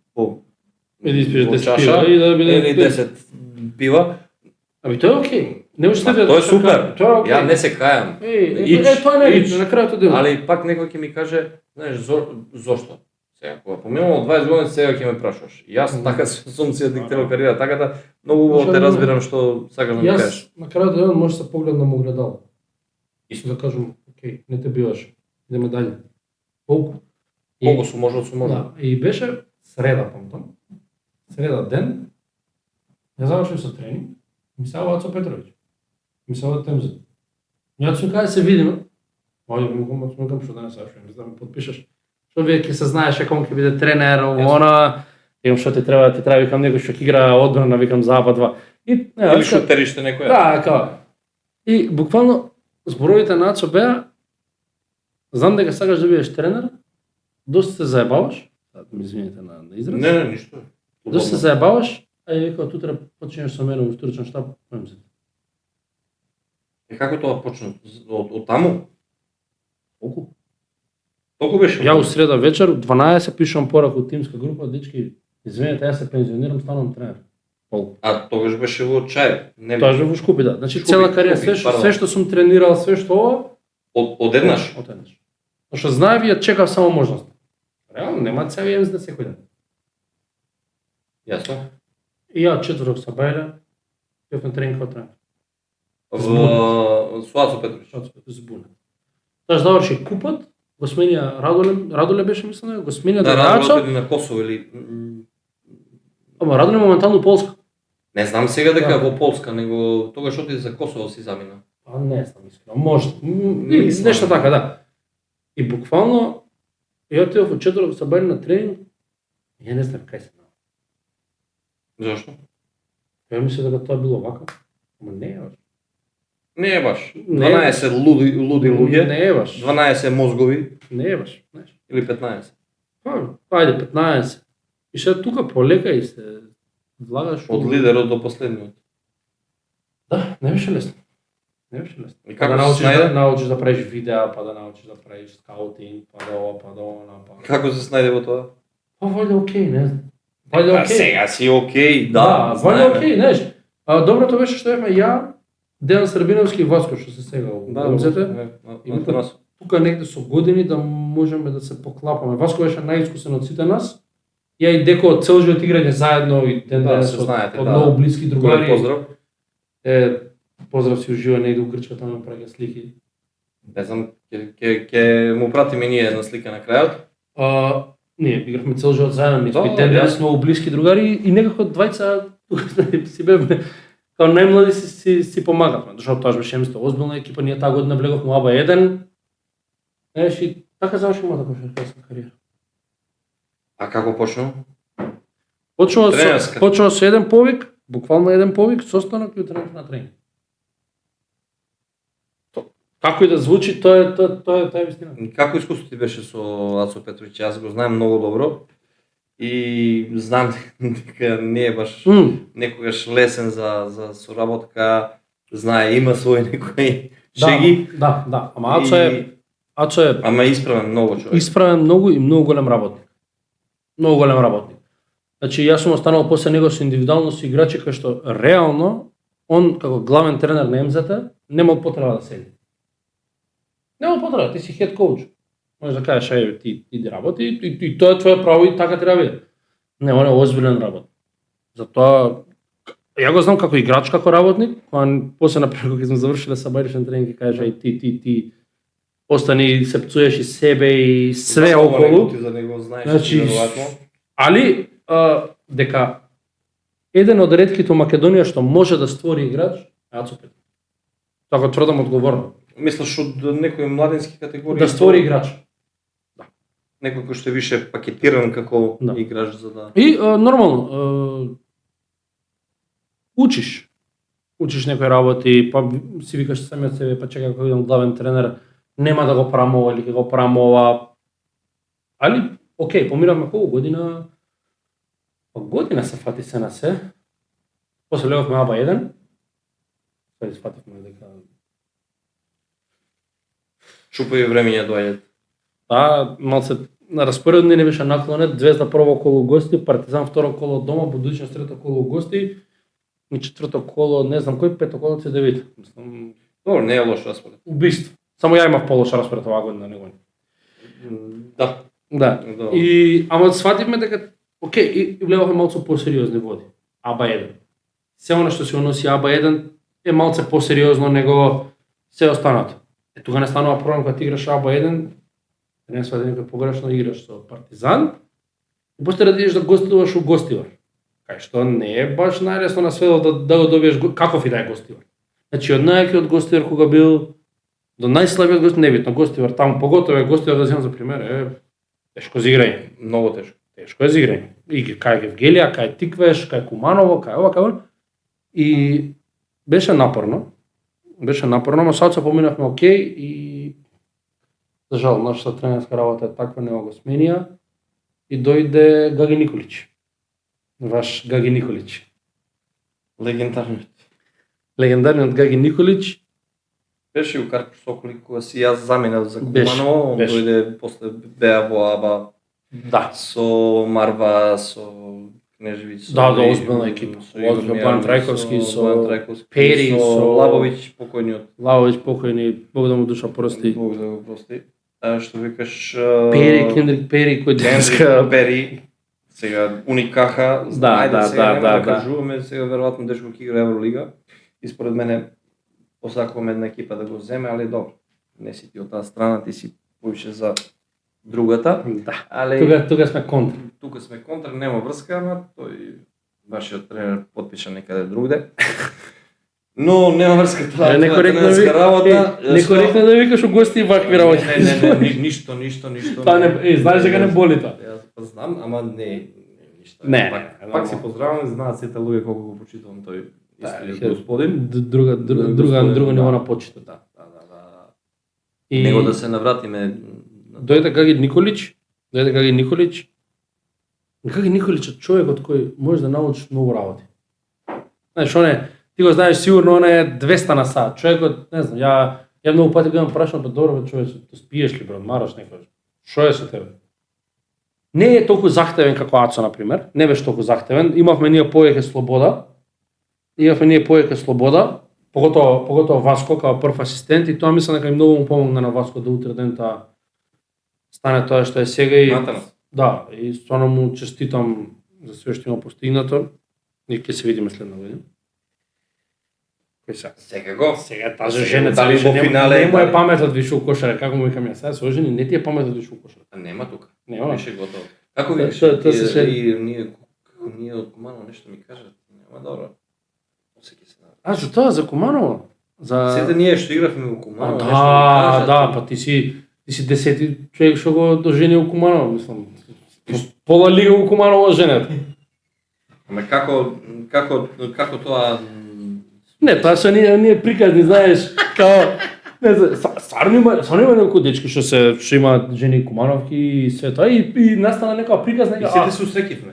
чаша или 10 пива. Ами тоа е окей. Не можеш да тоа е супер. Ја не се кајам. Тоа не е на крајот дело. Али пак некој ќе ми каже, знаеш, зошто? Сега кога поминувам 20 години, сега ќе ме прашуваш. Јас така сум си диктирал кариера, така да многу убаво те разбирам што сакаш да ми кажеш. Јас на крајот дело може да се погледнам огледало. Исто да кажам, окей, не те биваш. Идеме дале. Колку сум можел, сум можел. Да, и беше среда, памтам. Среда ден. Ја завршив со тренинг. Ми се ава Ацо Петровиќ. Ми се ава Темзет. Ја сум кај се видиме. Ајде, му кажам што да не сашувам, да ме подпишеш. Што вие ќе се знаеше кому ќе биде тренер, она, викам што ти треба викам некој што ќе игра одбрана, викам запад 2. Или шутериште некој. Да, како. И буквално зборовите на Ацо беа, знам дека сакаш да бидеш тренер, доста се заебаваш, ми извините на израз. Не, ништо. Доста се заебаваш, а ја викам тутра почнеш со мене во историчен штаб, појам се. И како тоа почна? Од таму? Толку беше. Ја у среда вечер 12 пишувам порака од тимска група, дечки, извинете, јас се пензионирам, станам тренер. А тогаш беше во Чај? Тоа беше во Шкупи, да. Значи цела кариера, све што сум тренирал, све што ова одеднаш. Што знаев ја чекав само можност. Реално нема цели емз да секој ден. Јасно. И ја четврток са бајле, бев на тренинг како тренер. Со Ацо Петровиќ. Збуна. Тоа заврши купот, го сменија Радоле беше мислено, го сменија да Ацо. Да, на Косово или Ама Радоле моментално Полска. Не знам сега дека во Полска, него тогаш оти за Косово си замина. А не знам искрено, може. Нешто така, да. И буквално ја отидов во четврток са бајле на тренинг, ја не знам кај се. Зошто? Ја мислам дека тоа било вака. Ама не е баш. Не е баш. 12 луди луѓе. Не е баш. 12 мозгови. Не е баш, знаеш. Или 15. Ајде 15. И сега тука полека и се влагаш од лидерот до последниот. Да, не беше лесно. Не беше лесно. И како да научиш да правиш видеа, па да научиш да правиш скаутинг, па да ова, па да она, па. Како се снајде во тоа? Па валјда окей, не знам. Валјда окей. Сега си окей, да. Валјда окей, знаеш. Доброто беше што евме ја, Дејан Србиновски и Васко што се сега у Емзете. Тука негде со години да можеме да се поклапаме. Васко беше најискусен од сите нас. Ја и Деко цел живот играње заедно и ден денес од многу блиски другари. Поздрав. Поздрав си ужива негде у Грчката, ме праќа слики. Не знам, ќе му пратиме ние една слика на крајот. Ние игравме цел живот заедно, ние сме ден денес многу блиски другари и некако двајца си бевме као најмлади си помагавме, зашто тоа беше емсто озбилна екипа, ние таа година влеговме во АБА 1. И така заврши мојата кошаркарска кариера. А како почнува? Почнува со еден повик, буквално еден повик, состанок и утренок на тренинг. Како и да звучи, тоа е вистина. Како искуство ти беше со Ацо Петровиќ? Јас го знаем многу добро и знам дека не е баш некогаш лесен за соработка, знае, има свој некои шеги. Да, ама Ацо е ама исправен многу човек. Исправен многу и многу голем работник. Многу голем работник. Значи јас сум останал после него со индивидуално со играчи кои што реално он како главен тренер на МЗТ немал потреба да седи. Нема потреба, ти си хед коуч. Можеш да кажеш, ти иди работи и тоа е твое право и така треба биде. Не, он е озбилен работ. Затоа ја го знам како играч, како работник, кога после например кога сме завршиле сабајничен тренинг и кажеш ти остани се пцуеш и себе и све околу. Ти за него знаеш, Значи, веројатно. Али дека еден од ретките во Македонија што може да створи играч, Ацо Петов. Така тврдам одговорно. Мислиш од некои младински категории Да створи играч. некој кој што е више пакетиран како Да. играч за да И нормално учиш некои работи, па си викаш самиот себе, па чекај кога идам главен тренер, нема да го правам ова или ќе го правам ова. Али, окей, помиравме колку година? Година се фати се на се. После леговме АБА 1. Сега сфативме дека шупави времења доаѓаат. да, малце на распоредни не беше наклонет, Звезда прво коло гости, Партизан второ коло дома, Будуćnost трето коло гости и четврто коло, не знам кој, пето коло C9. Мислам, Добро, не е лош распоред. убиство. Само ја имав полош распоред оваа година, него. Да. Да. Добро. И ама свативме дека окей, и влевавме малку посериозни води. АБА 1. Се она што се оноси АБА 1 е малце посериозно него се останато. Тога не станува проблем кога ти играш АБА 1, не свади некој погрешно играш со Партизан, и после да идеш да гостуваш у Гостивар. Кај што не е баш најлесно на светот да го добиеш каков и да е Гостивар. Значи од најакиот Гостивар кога бил до најслабиот Гостивар, небитно Гостивар, таму поготово е Гостивар да земам за пример, е тешко за играње. Многу тешко. Тешко е за играње. И кај Евгелија, кај Тиквеш, кај Куманово, кај ова, кај он. И беше напорно. Но сад се поминавме окей и за жал, нашата тренерска работа е таква, нема го сменија и дојде Гаги Николич. Ваш Гаги Николич. Легендарниот Гаги Николич. Беше у Карпо Соколи кога си јас заминав за Беше, Куманово, он беше. дојде после беа во АБА Да. со Марва, со Кнежевиќ, со Да, озбилна екипа. со Озбилна, Игор Бојан Мијановиќ, Трајковски, со Бојан Трајковски, Пери, со со Лабовиќ, покојниот. Лавовиќ покојни, Бог да му душа прости. Бог да го прости. Што викаш Кендрик Пери кој Кендрик денеска Пери. Сега Уникаха, да, сега нема да. да кажуваме, сега веројатно дечко ќе игра Евролига. И според мене посакуваме една екипа да го земе, али добро. Не си ти од таа страна, ти си повише за другата. Да. Али Тука сме контра. тука сме контра, нема врска, ама тој вашиот тренер потпиша некаде другде. Но нема врска тоа тренерска работа. Некоректно да викаш у гости вакви работи. Не, ништо. Тоа не, знаеш дека не боли тоа. Јас па знам, ама не ништо. Не, Пак си поздравувам, знаат сите луѓе колку го почитувам тој историот господин. Друго ниво на почита. Да. И Него да се навратиме. дојде Гаги Николич. Гаги Николич е човекот кој може да научи многу работи. Знаеш, ти го знаеш сигурно, он е 200 на сат. Човекот, не знам, ја многу пати го прашам, добро бе човече, да спиеш ли, брат, мараш некој? Што е со тебе? Не е толку захтевен како Ацо, например. Не беше толку захтевен. Имавме ние повеќе слобода. Поготово Васко како прв асистент и тоа мислам дека и многу му помогна на Васко да утре ден стане тоа што е сега и Натанас. да, и стварно му честитам за све што има постигнато. И ќе се видиме следна година. Кој сега? Сега таа жена дали во финале, не му е дали- паметот више у кошара, како му викам јас, сега се ожени, не ти е паметот више у кошара. Нема тука. Нема. Беше готово. Како Тоа- викаш? тоа се ше- И ние од Куманово нешто ми кажат. Нема добро. После ќе се навратиме. А, за тоа, за Куманово? За... Сите ние што игравме во Куманово, нешто ми Да, кажат. да, па ти си десети човек што го дожени у Куманово, мислам. Пола лига у Куманово женет. Ама како тоа Не, тоа се ние приказни, знаеш, као не знам, стварно има некои дечки што имаат жени Кумановки и све тоа и настана некоја приказна и сите се усреќивме.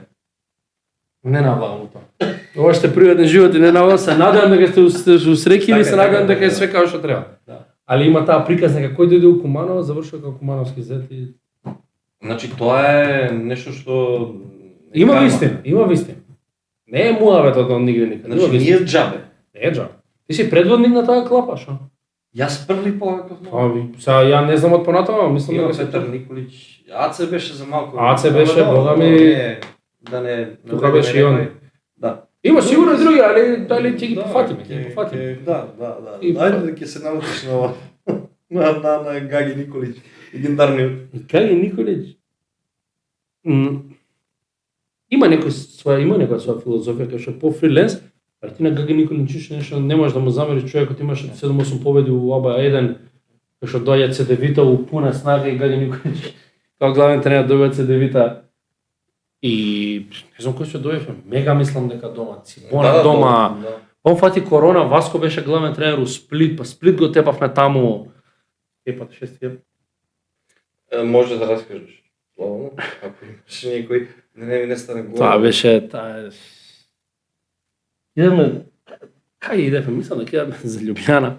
Не навлагам тоа. Ова што е приватен живот и не навлагам, се надевам дека сте усреќили, се надевам дека е све како што треба. Да. Али има таа приказна дека кој дојде у Куманово, завршува како кумановски зет и Значи тоа е нешто што има вистина. Не е муаветот од нигде никаде. Значи ние џабе. Не е џабе. Ти си предводник на таа клапа, шо? Јас први повикав Па, сега ја не знам од понатаму, мислам Има дека се Петар Николич. Аце беше за малку. Аце беше, Ама бога ми- да не Тука беше и он. Да. Има сигурно и други, али дали ќе ги пофатиме, ќе ги пофатиме. Да. И Ајде да ќе се научиш на ова. На Гаги Николич, легендарниот. И Гаги Николич има некоја своја филозофија кај што е по-фриленс, али ти на Гаги Николич нешто не можеш да му замериш, човекот имаше 7-8 победи у АБА1, кај што доаѓа ЦДВ-та у пуна снага и Гаги Николич како главен тренер доаѓа ЦДВ-та. И не знам кој што дојде, мега мислам дека дома, Цибона дома. Он фати корона, Васко беше главен тренер у Сплит, па Сплит го тепавме таму. Епата 6 Може да раскажеш. Слободно, ако имаш некој, не стане говор. Тоа беше идеме кај идевме, мислам дека идевме за Љубљана.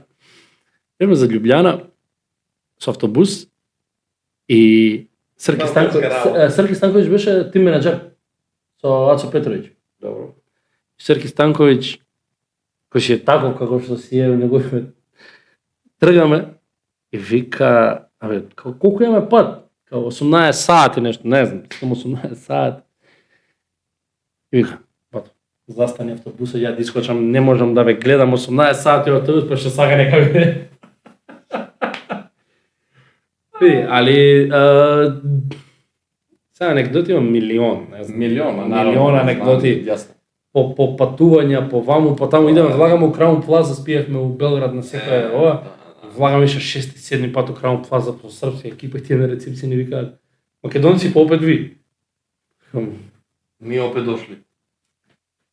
Идевме за Љубљана со автобус и Срки Станковиќ беше тим менаџер со Ацо Петровиќ. Добро. Срки Станковиќ кој си е таков како што си е неговиот. Тргаме и вика, абе, колку имаме пат? Као 18 сати нешто, не знам, само 18 сати. И вика, бато, застани автобусот, ја да искочам, не можам да ве гледам 18 сати од автобус, па што сака нека биде. Види, али сега анекдоти има милион, не знам. Милион анекдоти. Јасно. По патувања, по ваму, по таму идеме, влагаме у Краун Плаза, спиевме у Белград на секоја ова. Влагаме ше 6-7 пат у Краун Плаза по српска екипа и тие на рецепција ни викаат македонци по опет ви. Ми опет дошли.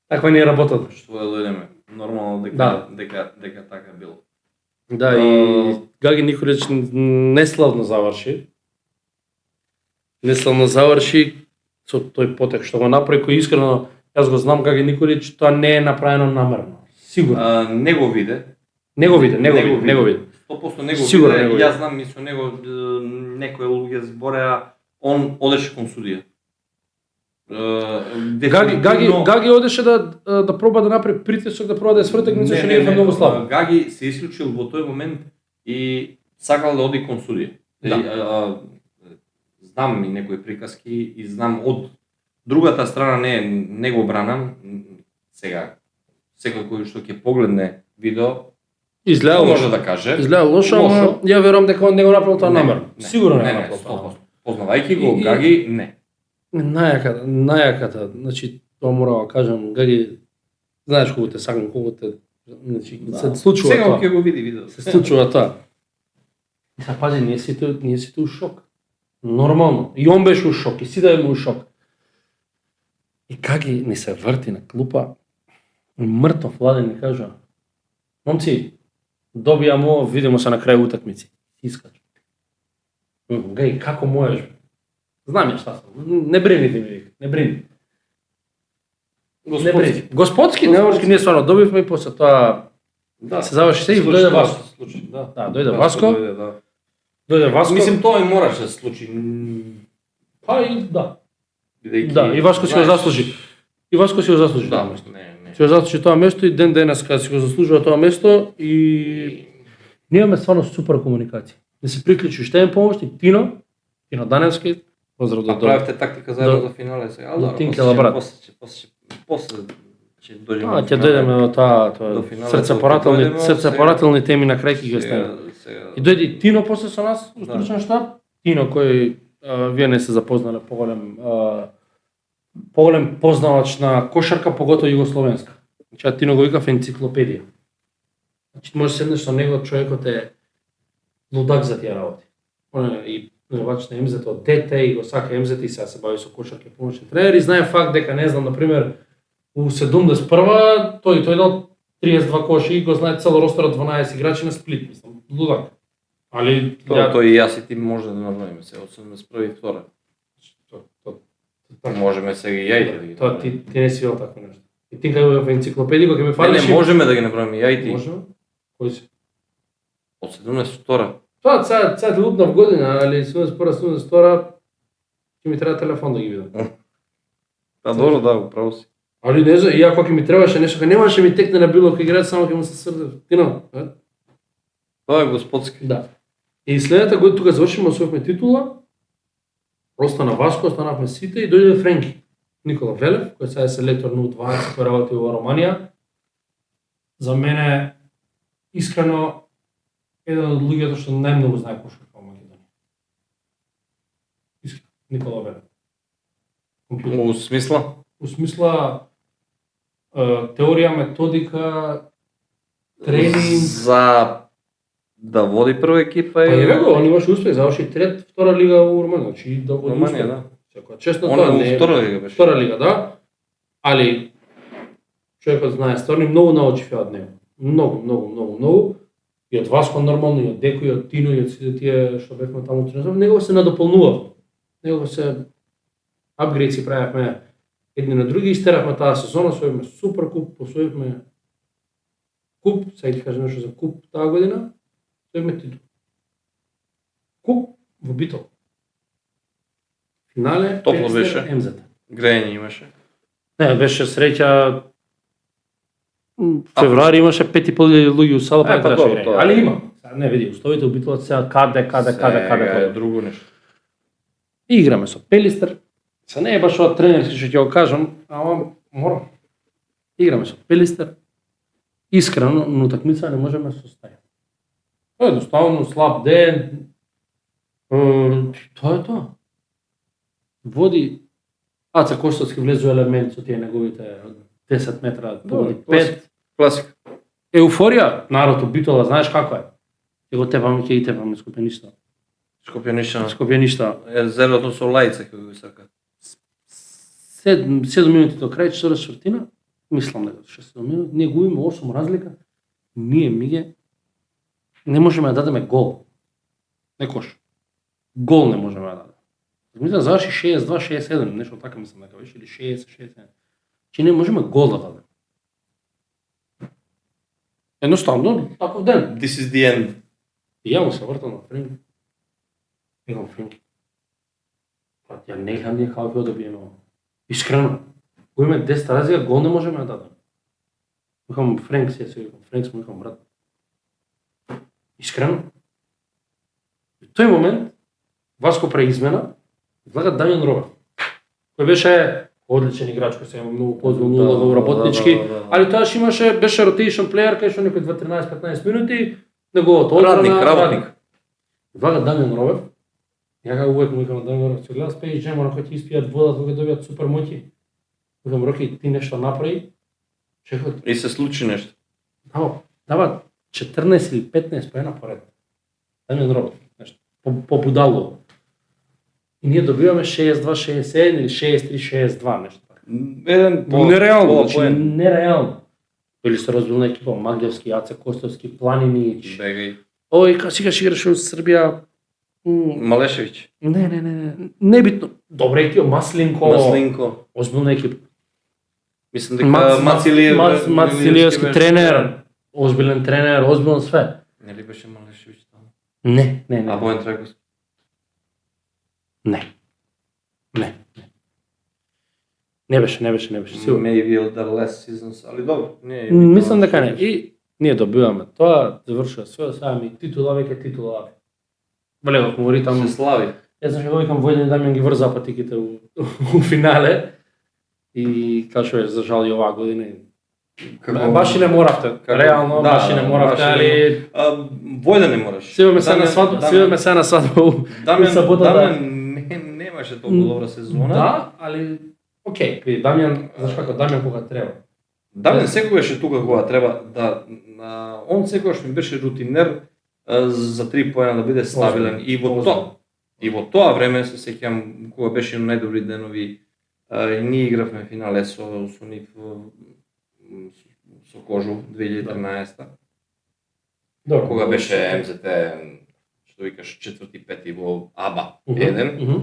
Таква не е работата. Што да дојдеме. Нормално Да. дека така било. Да, и Гаги Николич неславно заврши. Неславно заврши со тој потек што го направи, кој искрено јас го знам Гаги Николич, тоа не е направено намерно. Сигурно. Не го виде. Не го виде. 100% не го виде. виде. Јас знам и со него некои луѓе збореа, он одеше кон судија. Гаги одеше да проба да направи притисок, да проба да ја сврте мислам што не е многу слабо. Гаги се исклучил во тој момент и сакал да оди кон судија. Да. Знам и некои приказки и знам од другата страна не го бранам. Сега секој кој што ќе погледне видео Изгледа може лошо. да каже. Изгледа лошо, ама ја верувам дека он не го направил тоа намерно. Сигурно не го направил тоа. 100%. Познавајќи го Гаги, не. Најаката, значи тоа мора да кажам, Гаги, знаеш колку те сакам, колку те, значи се случува Сега тоа. ќе го види видео. Се случува тоа. И сега пази, ние сите у шок. Нормално. И он беше у шок, и сите беме у шок. И Гаги ни се врти на клупа, мртов ладен ни кажа, момци, добијам ово, видимо се на крај утакмици. Искач. Гаги, како можеш? Знам ја шта сум. Не брини ти ми вика, не брини. Господски, ние стварно добивме и после тоа се заврши се и дојде Васко. Да, дојде Васко. Дојде Васко. Мислим тоа и мораше да се случи. Па и да. Бидејќи Да, и Васко си го заслужи. И Васко си го заслужи. Да, тоа место. не. Си го заслужи тоа место и ден денеска си го заслужува тоа место и ние имаме стварно супер комуникација. Да се приклучи уште еден помош и Тино Даневски, поздрав до Правите тактика заедно за финале сега. до Тинкела брат. После ќе дојдеме. Ќе дојдеме до тоа До финале, срцепорателни теми на крај ќе ги оставиме. И дојде и Тино после со нас у стручен штаб. Тино кој вие не се запознале, поголем познавач на кошарка, поготово југословенска. Значи Тино го викав енциклопедија. Значи може седнеш со него, човекот е лудак за тие работи. Он е и тренувач на МЗ-то од дете и го сака МЗ-то и сега се бави со кошарка и помошен тренер и знае факт дека не знам например у 71 тој дал 32 коши и го знае цел ростер од 12 играчи на Сплит, мислам, лудак. Али Тој и јас и ти може да наброиме се од 71 и 2. Можеме сега и ја и ти да ги. Тоа ти не си видел такво нешто. И ти кај во енциклопедија кога ќе ме фалиш. Не можеме да ги наброиме ја и ти. Можеме? Кој си? Од 72. Тоа цяд лутнав година, али 71-72 ќе ми треба телефон да ги видам. Па добро, да, управо си. Али не знам, иако ќе ми требаше нешто, кога немаше ми текне на било кој играч, само ќе му се срдев. Тино, Тоа е господски. Да. И следната година тука завршиме, освоивме титула, остана Васко, останавме сите и дојде Френки. Никола Велев, кој сега е селектор на U20, кој работи во Романија. За мене, искрено, еден од луѓето што најмногу знае кошарка во Македонија. Искрено, Никола Велев. У смисла? У смисла теорија, методика, тренинг. За да води прва екипа Па еве го, он имаше успех, заврши трет, втора лига во Романија, значи да води Романија, успех. да. Секоја чест на Он тоа, е не во втора лига беше. втора лига, да. Али човекот знае стварно и многу научив ја од него. Многу. И од Васко нормално, и од Деко, и од Тино, и од сите тие што бевме таму тренирани, него се надополнував. Него се апгрейд си правевме едни на други, истеравме таа сезона, освоивме Суперкуп, освоивме куп, сега ти кажам нешто за куп таа година, освоивме титул. Куп во Битол. Финале, Топло Пелистер, беше. МЗ. Грејање имаше. Не, беше среќа. Февруари имаше 5.500 луѓе у сала, па па требаше добро, грејање. тоа. Али има. Не види, условите у Битолот сега каде Сега е тоа. друго нешто. И играме со Пелистер. Се не е баш ова тренерски што ќе го кажам, ама морам. Играме со Пелистер. Искрено, на утакмица не можеме да се составиме. Тоа е едноставно слаб ден. Тоа е тоа. Води Аца Костовски влезе елемент со тие неговите 10 метра, води 5. Класика. Еуфорија, народ у Битола, знаеш како е. Ќе го тепаме, ќе и тепаме Скопјаништа. Скопјаништа. Скопјаништа. Е зерото со лајца кој го сака. 7 минути до крај, 4/4, мислам дека 6 минути, ние губиме 8 разлика, ние миѓе не можеме да дадеме гол. Не кош. Гол не можеме да дадеме. Мислам заврши 62-67, нешто така мислам дека беше, или 60-67. Че не можеме гол да дадеме. Едноставно, таков ден. This is the end. И ја му се вртам на Френки. Викам Френки. Па ја не гледам ние како ќе добиеме ово. Искрено. Го име 10 разлика, гол не можеме да дадеме. Викам Френк се викам Френк му викам брат. Искрено. И тој момент Васко преизмена, влага Дамјан Робев. Кој беше одличен играч, кој се има многу позволна улога во работнички, али тоа беше rotation player, кај што некој 13-15 минути, неговото одбрана. Работник. Влага Дамјан Робев. Ја како увек му викам Дамјан Робев, се гледа Space Jam, ако ќе испијат вода, кога добијат супер моќи. Викам Роки, ти нешто направи. Чекот. И се случи нешто. Дава 14 или 15 поена поред. Дамјан Робев, нешто по будало. И ние добиваме 62-61 или 63-62 нешто така. Еден Нереално, значи нереално. Били се разбилна екипа Магдевски, Аце Костовски, Планинич. Бегај. Ој, сега ще играше во Србија. Малешевиќ. Не. Небитно. Добре екипа, Маслинко. Озбилна екипа. Мислам дека Мацилиевски тренер, озбилен тренер, озбилно све. Нели беше Малешевиќ таму? Не. А Бојан Трајковски? Не. Не беше, сигурно. Maybe the last seasons, али добро. Мислам дека не. И ние добиваме тоа, завршува све, сега ми титула веќе титула. Влегов му ритам. Се слави. Јас значи го викам Војден Дамјан ги врза патиките у финале. И како што е за жал и оваа година. Баш и не моравте. Реално баш и не моравте, али Војден не мораш. Сиваме се на свадба у Дамјан немаше толку добра сезона. Да, али окей, Дамјан, знаеш како Дамјан кога треба. Дамјан секогаш е тука кога треба да он секогаш ми беше рутинер за 3 поена да биде стабилен и во тоа време се сеќам кога беше на најдобри денови и ние игравме финале со нив со Кожу 2013. Добро. Кога беше МЗТ што викаш 4-5 во АБА 1.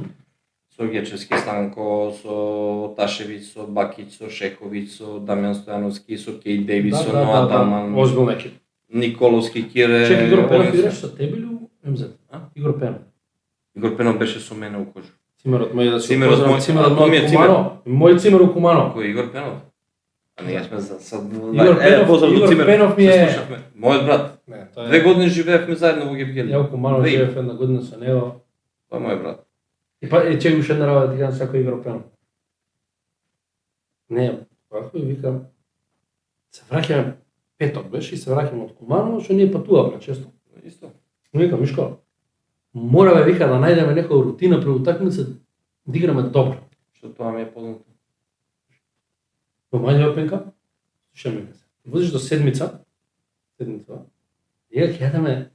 Со Гечевски Станко, со Ташевиќ, со Бакиќ, со Шеховиќ, со Дамјан Стојановски, со Кейт Дейвис, со Ноа Даман, озбилна екипа. Николовски Кире. Чек, Игор Пенов играш со тебе или у МЗ? Игор Пенов. Игор Пенов беше со мене у Кожу. Цимерот мој да се Цимерот поздравам, Цимерот мој Кумано. Мој Цимер у Кумано. Кој Игор Пенов? А ние сме за сад. Игор Пенов ми е... Мојот брат. Не, тоа 2 години живеевме заедно во Гевгели. Ја Куманов живеев една година со него. Тоа е мој брат. И па че уште една работа ти кажам секој Игор Пенов. Не, како викам, се враќаме петок беше и се враќаме од Куманово, што ние патуваме често. Исто. Викам, Мишко, мора вика да најдеме некоја рутина пред утакмица да играме добро. Што тоа ми е познато. Помаѓа Пенка, слушај ме се. Возиш до седмица, и ќе јадеме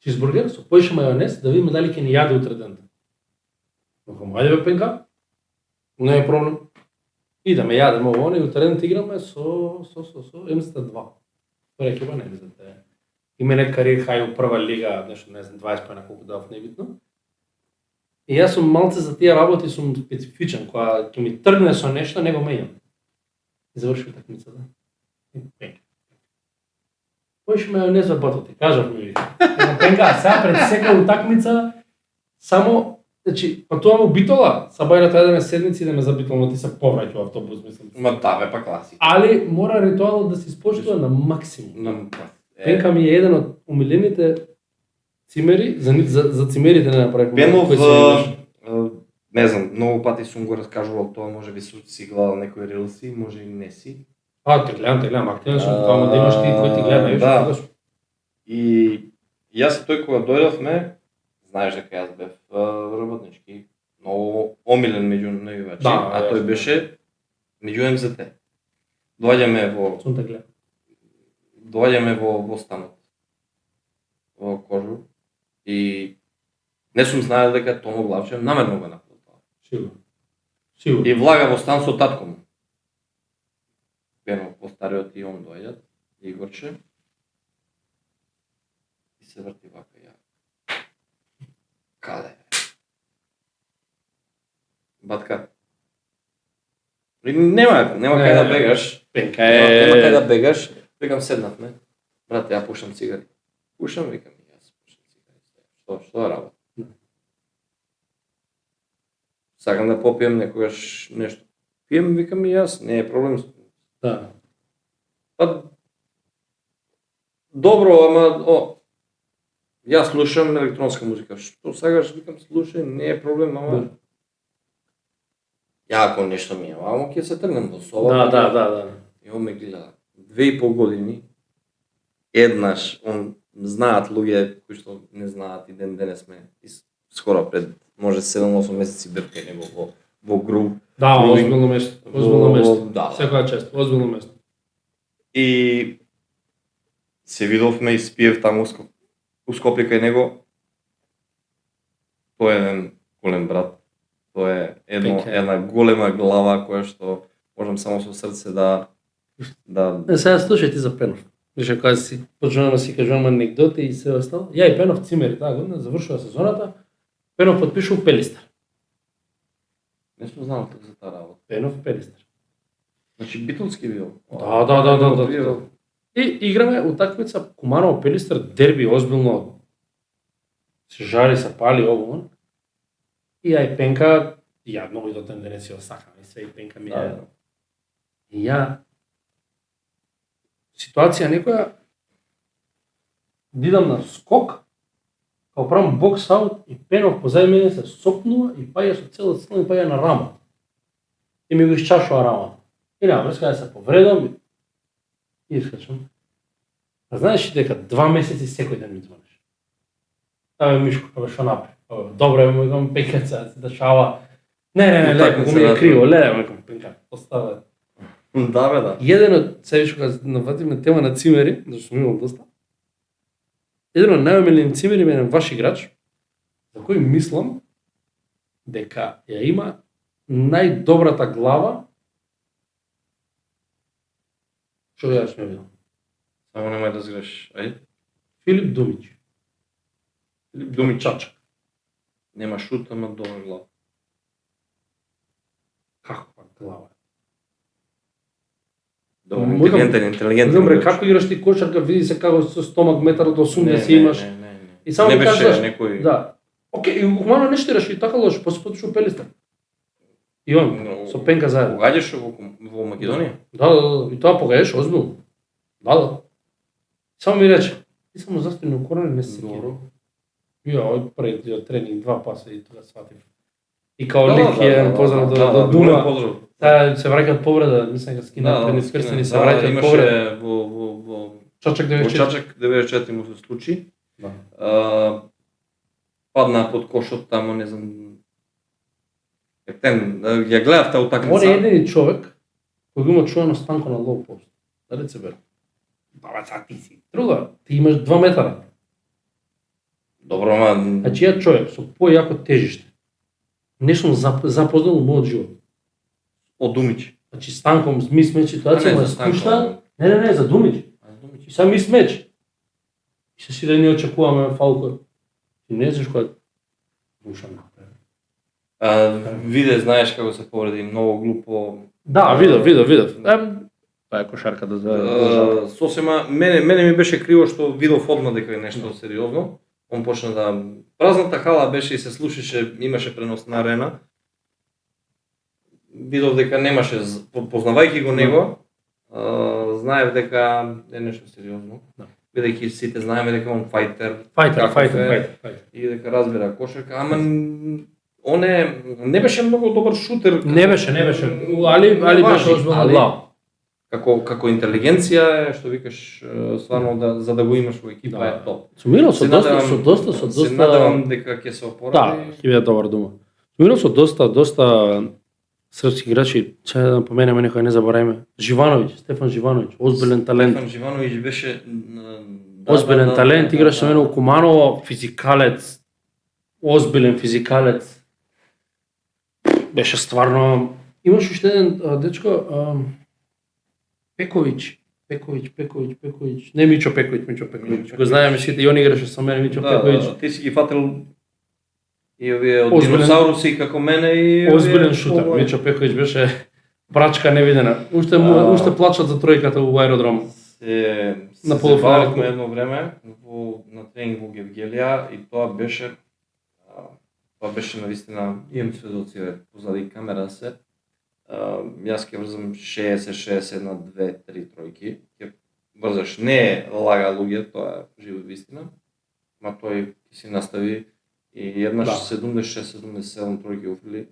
чизбургер со поише мајонез да видиме дали ќе ни јаде утре ден. Помаѓа Пенка, не е проблем. Идеме, јадеме ово, и утре ден играме со МЗТ2. Тоа екипа не МЗТ. Има нека Хај прва лига, нешто не знам, 20 па на колку давав небитно. И јас сум малце за тие работи сум специфичен, кога ќе ми тргне со нешто, не го менјам. И заврши утакмицата. Поише мајонез во батоти, кажав ми. Пенка, сега пред секоја утакмица само значи, патуваме у Битола, сабајрата едеме седмици да ме за Битол, ти се повраќа во автобус, мислам. Ма да, бе, па класика. Али мора ритуалот да се испоштува на максимум. Пенка ми е еден од умилените цимери, за цимерите не направивме. Пенов, не знам, многу пати сум го раскажувал тоа, може би си гледал некои рилси, може и не си. Те гледам, активен сум, тоа да имаш ти кој ти гледа, да. И јас и тој кога дојдовме, знаеш дека јас бев работнички, многу омилен меѓу најувачи, а тој беше меѓу МЗТ. Доаѓаме во станот, во Кожур, и не сум знаел дека Томо Главчев намерно го направил тоа. Сигурно. И влага во стан со татко му. Пенов постариот и он доаѓат, Игорче, и се врти вака ја. Каде? Батка. Нема кај да бегаш. Пенка Нема кај да бегаш. Викам седнавме. Брате, ја пушам цигари. Пушам, викам и јас пушам цигари. Што е работа? Сакам да попием некогаш нешто. Пием, викам и јас, не е проблем. Да. Па добро, ама јас слушам електронска музика. Што сакаш, викам, слушај, не е проблем, ама ја ако нешто ми е, ама ќе се тргнем во соба. Да. И он ме гледа. 2,5 години. Еднаш, он знаат луѓе кои што не знаат и ден денес сме скоро пред може 7-8 месеци бев кај него во груп. Да, озбилно место. Да. Секоја чест, озбилно место. И се видовме и спиев таму у Скопје кај него. Тој е еден голем брат. Тоа е една голема глава која што можам само со срце да Сега слушај ти за Пенов. Више кога си почнуваме да си кажуваме анекдоти и се остало. Ја и Пенов цимери таа година, завршува сезоната. Пенов потпишува Пелистер. Не сум знал така за таа работа. Пенов Пелистер. Значи битолски бил. Да. И играме утакмица Куманово Пелистер, дерби озбилно. Се жари, се пали ово. И ја и Пенка, ја многу до тенденција сакам и све и Пенка ми е. И ја ситуација некоја дидам на скок, као правам бокс аут и Пенов позади мене се сопнува и паја со целата сила и паја на рама. И ми го исчашува рамата. И нема врска да се повредам и искачам. А знаеш ли дека 2 месеци секој ден ми звониш? Мишко, што направи? Добро е, му Пенка се дешава. Не, леко ми е криво, леко Пенка, оставя. Да. Еден од, сега виш кога наватиме тема на цимери, зашто сум имал доста, еден од најомилени цимери е ваш играч, за кој мислам дека ја има најдобрата глава што јас сме видел. Само немај да згреш. Ајде. Филип Думич. Думичачак. Нема шут, ама добра глава. Каква глава? Интелигентен. Добре, како играш ти кошарка, види се како со стомак метар до 80 имаш. И само не беше некој. Да. Океј, и Куманово не штираш и така лош, после потушува Пелистер. И он, со Пенка заедно. Погаѓаш во Македонија? Да, и тоа погаѓаш озбилно. Да. Само ми рече, ти само застои на корен не се Добро. Ја, пред тренинг 2 паса и тоа сватив. И као лик е поздрав до Дума. Поздрав. Таа се враќа од повреда, мислам дека скина предни скрстени се враќа од повреда. Имаше во Чачак во 94. Чачак 94 му се случи. Да. Падна под кошот тамо, не знам. Ја гледав таа утакмица. Он е едини човек кој го има чуено станко на лоу пост. Дали се бе? Баба, ти си друга. Ти имаш 2 метара. Добро, ама Значи ја човек со појако тежиште. Не сум запознал во мојот живот. од Думич. Значи станком мисмеч ситуација му е скучна. Не, за Думич. И сам мисмеч. И се сире не очекуваме фаул. И не знаеш кој бушан. Виде, знаеш како се повреди, многу глупо. Да, видов. Тоа е кошарка да Сосема, мене ми беше криво што видов одма дека е нешто сериозно. Он почна да празната хала беше и се слушаше, имаше пренос на арена. Видов дека немаше, познавајќи го него, знаев дека е нешто сериозно. Бидејќи сите знаеме дека он фајтер. Фајтер. И дека разбира кошарка, ама он не беше многу добар шутер. Не беше, али беше озбилно глава. Како интелигенција, што викаш, стварно за да го имаш во екипа е топ. Сумирал со доста. Се надевам дека ќе се опорави. Да, ќе биде добар дума. Сумирал со доста српски играчи, ќе да напоменеме некој, не заборајме. Стефан Живановиќ, озбилен талент. Стефан Живановиќ беше озбилен талент, играше со мене у Куманово, физикалец, озбилен физикалец. Беше стварно. Имаш уште еден дечко, Пековиќ. Не Мичо Пековиќ. Го знаеме сите, и он играше со мене, Мичо Пековиќ. Ти си ги фател и овие од диносауруси како мене и озбилен шутер. Мичо Пековиќ беше брачка невидена. Уште плачат за тројката во аеродром. На полуфиналот едно време на тренинг во Гевгелија и тоа беше навистина, имам сведоци позади камера се. Јас ќе врзам 60 на 2-3 тројки. Ќе врзаш, не лага луѓе, тоа е жива вистина. Ма тој ќе си настави и еднаш 76-77 тројки уфрили.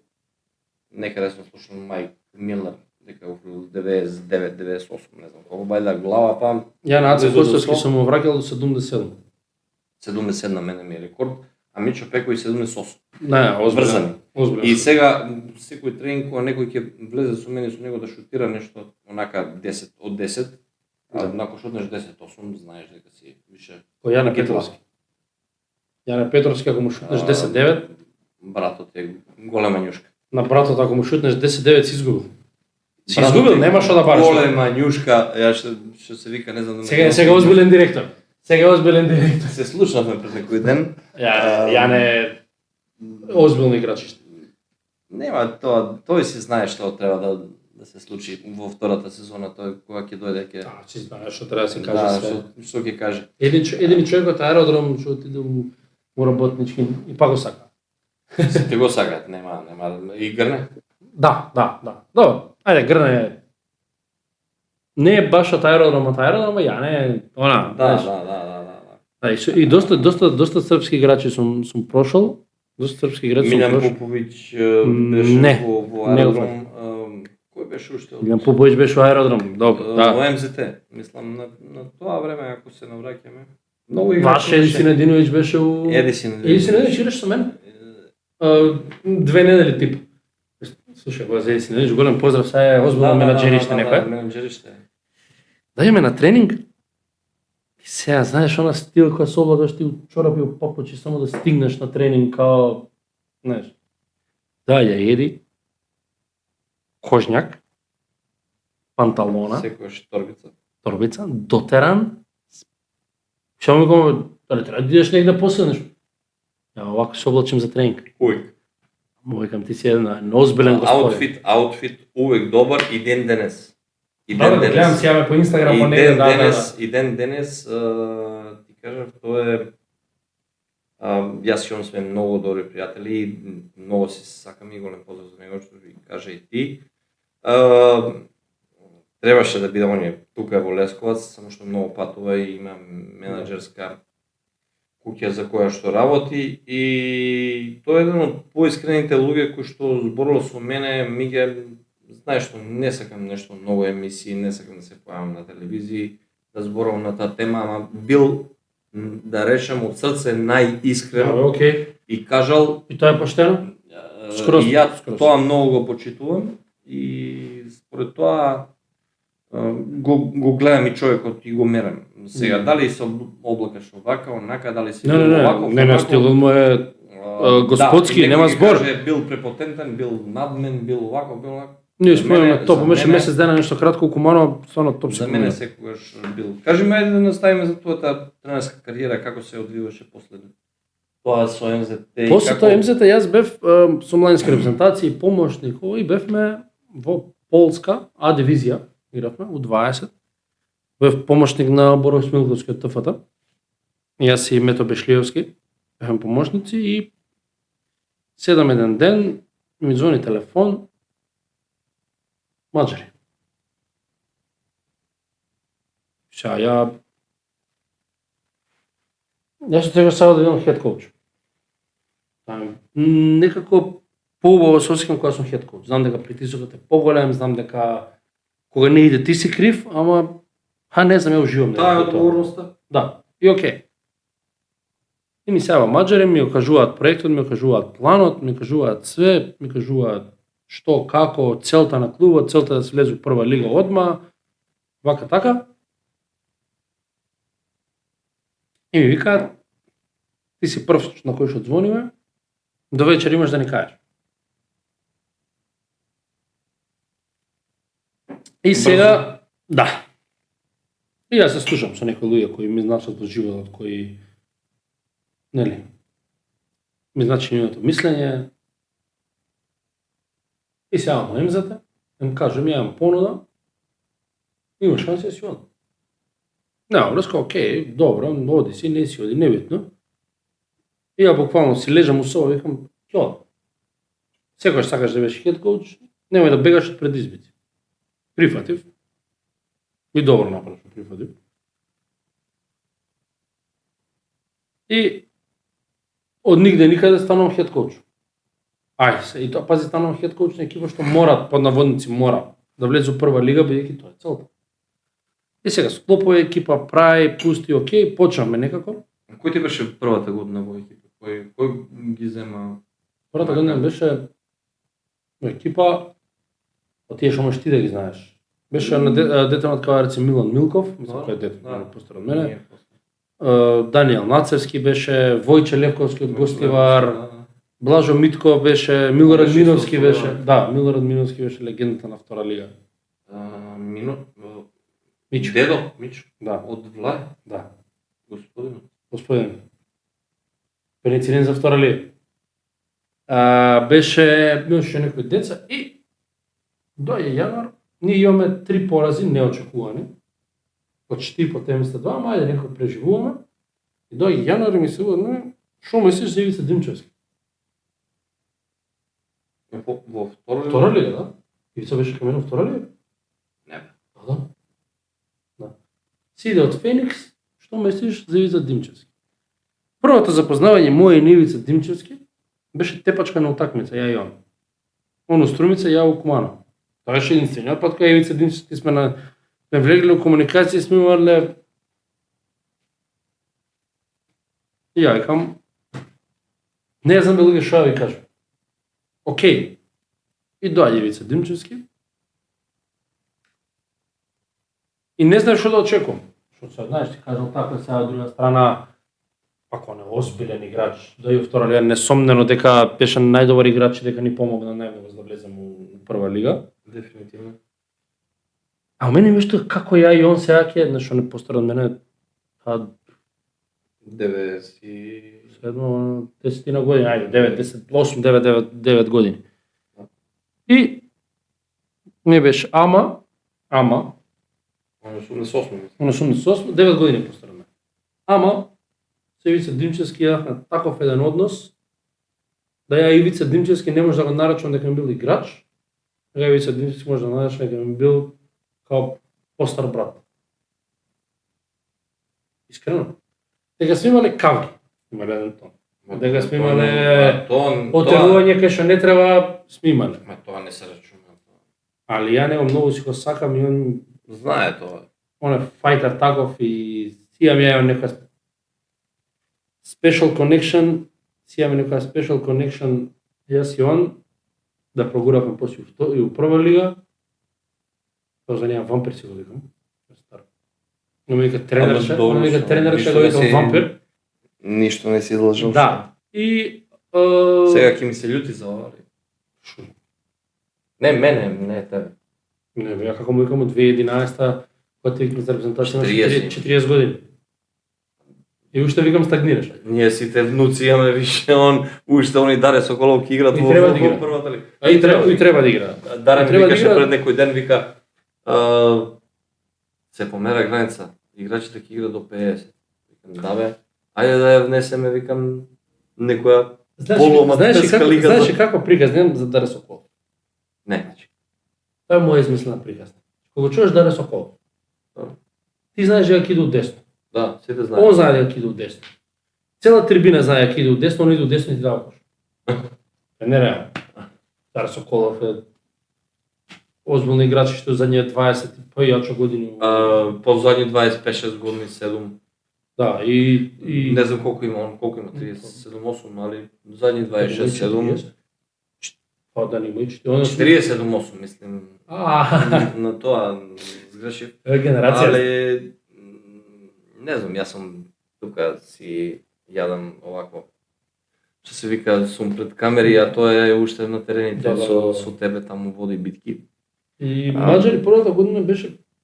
Некаде сме слушали Майк Милнер дека уфрил 99-98, не знам колку бајда глава, па ја на Аце Костовски сум му враќал до 77. 77 на мене ми е рекорд, а Мичо Пековиќ 78. Не, врзани. И сега секој тренинг кога некој ќе влезе со мене со него да шутира нешто онака 10 од 10, а ако шутнеш 10-8, знаеш дека си више. Кој Јане Петровски. Јане Петровски ако му шутнеш 10-9, братот е голема њушка. На братот ако му шутнеш 10-9 си изгубил. Си изгубил, нема што да бараш. Голема њушка, ја што се вика, не знам. Сега озбилен директор. Се слушнавме пред некој ден. Јане озбилни играчи. Нема тоа, тој си знае што треба да се случи во втората сезона, тој кога ќе дојде ќе. Да, си знае што треба да се каже се. Што ќе каже. Еден човек од аеродром што отиде у работнички и па го сака. Сите го сакаат, нема и Грне. Да. Добро, ајде Грне. Не е баш од аеродромот, Јане, она. Да. И доста српски играчи сум прошол. Милјан Поповиќ беше во аеродром. Кој беше уште? Милјан Поповиќ беше во аеродром, добро, да. Во МЗТ, мислам на тоа време ако се навраќаме. Многу играчи. Ваше Едиси Нединовиќ беше у Едиси Нединовиќ играше со мен. 2 недели тип. Слушај, го за Едиси Нединовиќ, голем поздрав, сега е озбилно менаџеристе некој. Менаџеристе. Дајме на тренинг. И сега, знаеш, она стил која се облагаш ти у чорапи у папучи само да стигнеш на тренинг као, знаеш. Да, ја еди, кожњак, панталона, секојаш торбица, дотеран, што ми го, дали треба да идеш негде поседнеш? Ја овако се облачим за тренинг. Увек. Му викам, ти си еден озбилен господин. Аутфит увек добар и ден денес. Да, гледам сега по Инстаграм, и ден денес, ти кажав, тоа е Јас и он сме многу добри пријатели и многу се сакам и голем поздрав за него, што ви кажа и ти. Требаше да биде он тука во Лесковац, само што многу патува и има менаџерска куќа за која што работи и тој е еден од поискрените луѓе кои што зборува со мене, знаеш што не сакам нешто многу емисии, не сакам да се појавам на телевизии, да зборувам на таа тема, ама бил, да речем, од срце најискрен и кажал... И тоа е поштено? И ја тоа многу го почитувам и според тоа го гледам и човекот и го мерам. Сега, дали се облакаш овака, онака, дали си овако... Не, стилот му е господски, нема збор. Бил препотентен, бил надмен, бил овако, бил онако. Ние спомнаме топ, беше месец дена нешто кратко Куманово, стварно топ се. За мене секогаш бил. Кажи ме да наставиме за твојата тренерска кариера, како се одвиваше после тоа со МЗТ. После тоа МЗТ јас бев со младински репрезентации, помошник, и бевме во Полска А дивизија, игравме у 20. Бев помошник на Борис Милковски од ТФТ. Јас и Мето Бешлиевски бевме помошници и седам еден ден ми звони телефон Маđари. Сега јас што сега сега да бидам хед коуч. Некако поубаво се осеќам кога сум хед коуч. Знам дека притисокот е поголем, знам дека кога не иде ти си крив, ама не знам, ја уживам. Таа е одговорноста. Да, и окей. И ми сега Маđари ми окажуваат проектот, ми окажуваат планот, ми кажуваат све, ми кажуваат што, како, целта на клубот, целта да се влезе во прва лига одма, вака така. И ми викаат, ти си прв на кој што звониме, до вечер имаш да ни кажеш. И сега, да. И јас се слушам со некои луѓе кои ми значат во животот, кои, нели, ми значи нивното мислење. И сега на МЗТ, им кажем, ја имам понуда, има шанси да си одам. Нема врска, окей, добро, оди си, не си оди, небитно. И ја буквално си лежам у соба, викам, ќе одам. Секојаш сакаш да беше хед коуч, немој да бегаш од предизвици. Прифатив. И добро направив, прифатив. И од нигде никаде станувам хед коуч. И тоа, пази, станувам хед коуч на екипа што мора, под наводници мора, да влезе во прва лига, бидејќи тоа е целта. И сега склопува екипа, прави, пусти, окей, почнаме некако. Кој ти беше првата година во екипа? Кој ги зема? Првата година беше во екипа, тие што можеш ти да ги знаеш. Беше на дете од каварци Милан Милков, мислам кој е дете, постар од мене. Даниел Нацевски беше, Војче Левковски од Гостивар, Блажо Митков беше, Милорад Миновски беше, да, Милорад Миновски беше легендата на втора лига. Мичо. Дедо Мичо? Да. Од Влај? Да. Господин. Пеницилин за втора лига. Имаше некои деца и дојде јануар, ние имаме 3 порази неочекувани. Почти по темста 2, ама ајде некој преживуваме. И дојде јануар и ми се уведоми, што мислиш за Ивица Димчевски? Во втора лига? Втора лига, да. Ивица беше кај мене во втора лига? Не. Да. Си иде од Феникс, што мислиш за Ивица Димчевски? Првото запознавање моје и Ивица Димчевски беше тепачка на утакмица, ја и он. Он у Струмица, ја у Куманово. Тоа беше единствениот пат кога Ивица Димчевски сме влегли во комуникација, сме имале. И ја викам, не знам дали што ви кажам. Океј. И доаѓа Ивица Димчевски. И не знам што да очекувам. Што се, знаеш, ти кажал така, сега од друга страна, ако не озбилен играч, да и втора лига, несомнено дека беше најдобар играч и дека ни помогна најмногу за да влезем у прва лига. Дефинитивно. А у мене мешто како ја и он сега ќе, нешто не постар од мене, 10 години, ајде, 9 години. И не беше, ама, 88, 9 години постар од мене. Ама, Ивица Димчевски јавме таков еден однос, да ја Ивица Димчевски не може да го нарачувам дека ми бил играч, ја Ивица Димчевски може да нарачувам дека ми бил као постар брат. Искрено. Дека сме имале кавги, имале еден тон. Дека сме имале отерување кај што не треба, сме имале. Ма тоа не се рачуна. Али ја него многу си го сакам и он Знае тоа. он е фајтер таков и си имам ја некоја special connection, јас и он да прогуравме после и у прва лига. Тоа за неја вампир си го викам. Стар. Но ми вика тренерче, тренерче го викам вампир. Ништо не си излажал. Да. И сега ќе ми се љути за ова. Не мене, не тебе. Не, ја како му викам од 2011-та, кога ти викам за репрезентација на 40 години. И уште викам стагнираш. Ние сите внуци имаме више, уште они Даре Соколов ќе играат во првата лига. И треба да игра. Даре ми викаше пред некој ден, вика се помера граница, играчите ќе играат до 50. Викам, да бе, ајде да ја внесеме, викам, некоја полуаматерска лига. Знаеш каква приказна за Даре Соколов? Не. Тоа е моја измислена приказна. Кога чуеш Даре Соколов, ти знаеш дека ќе иде од десно. Да, сите знаат. Он знае дека ќе иде од десно. Цела трибина знае дека ќе иде од десно, он иде од десно и ти дава кош. Е нереално. Даре Соколов е озбилни играчи што задните 20 и појачо години. По задни 25-6 години, 7. Да, и не знам колку има он, 37-8, али задни 26-7. Па да не има и 47-8, мислим. На тоа сгрешив. Генерација. Але не знам, јас сум тука си јадам овакво. Што се вика, сум пред камери, а тоа е уште на терените со тебе таму води битки. И Маđари првата година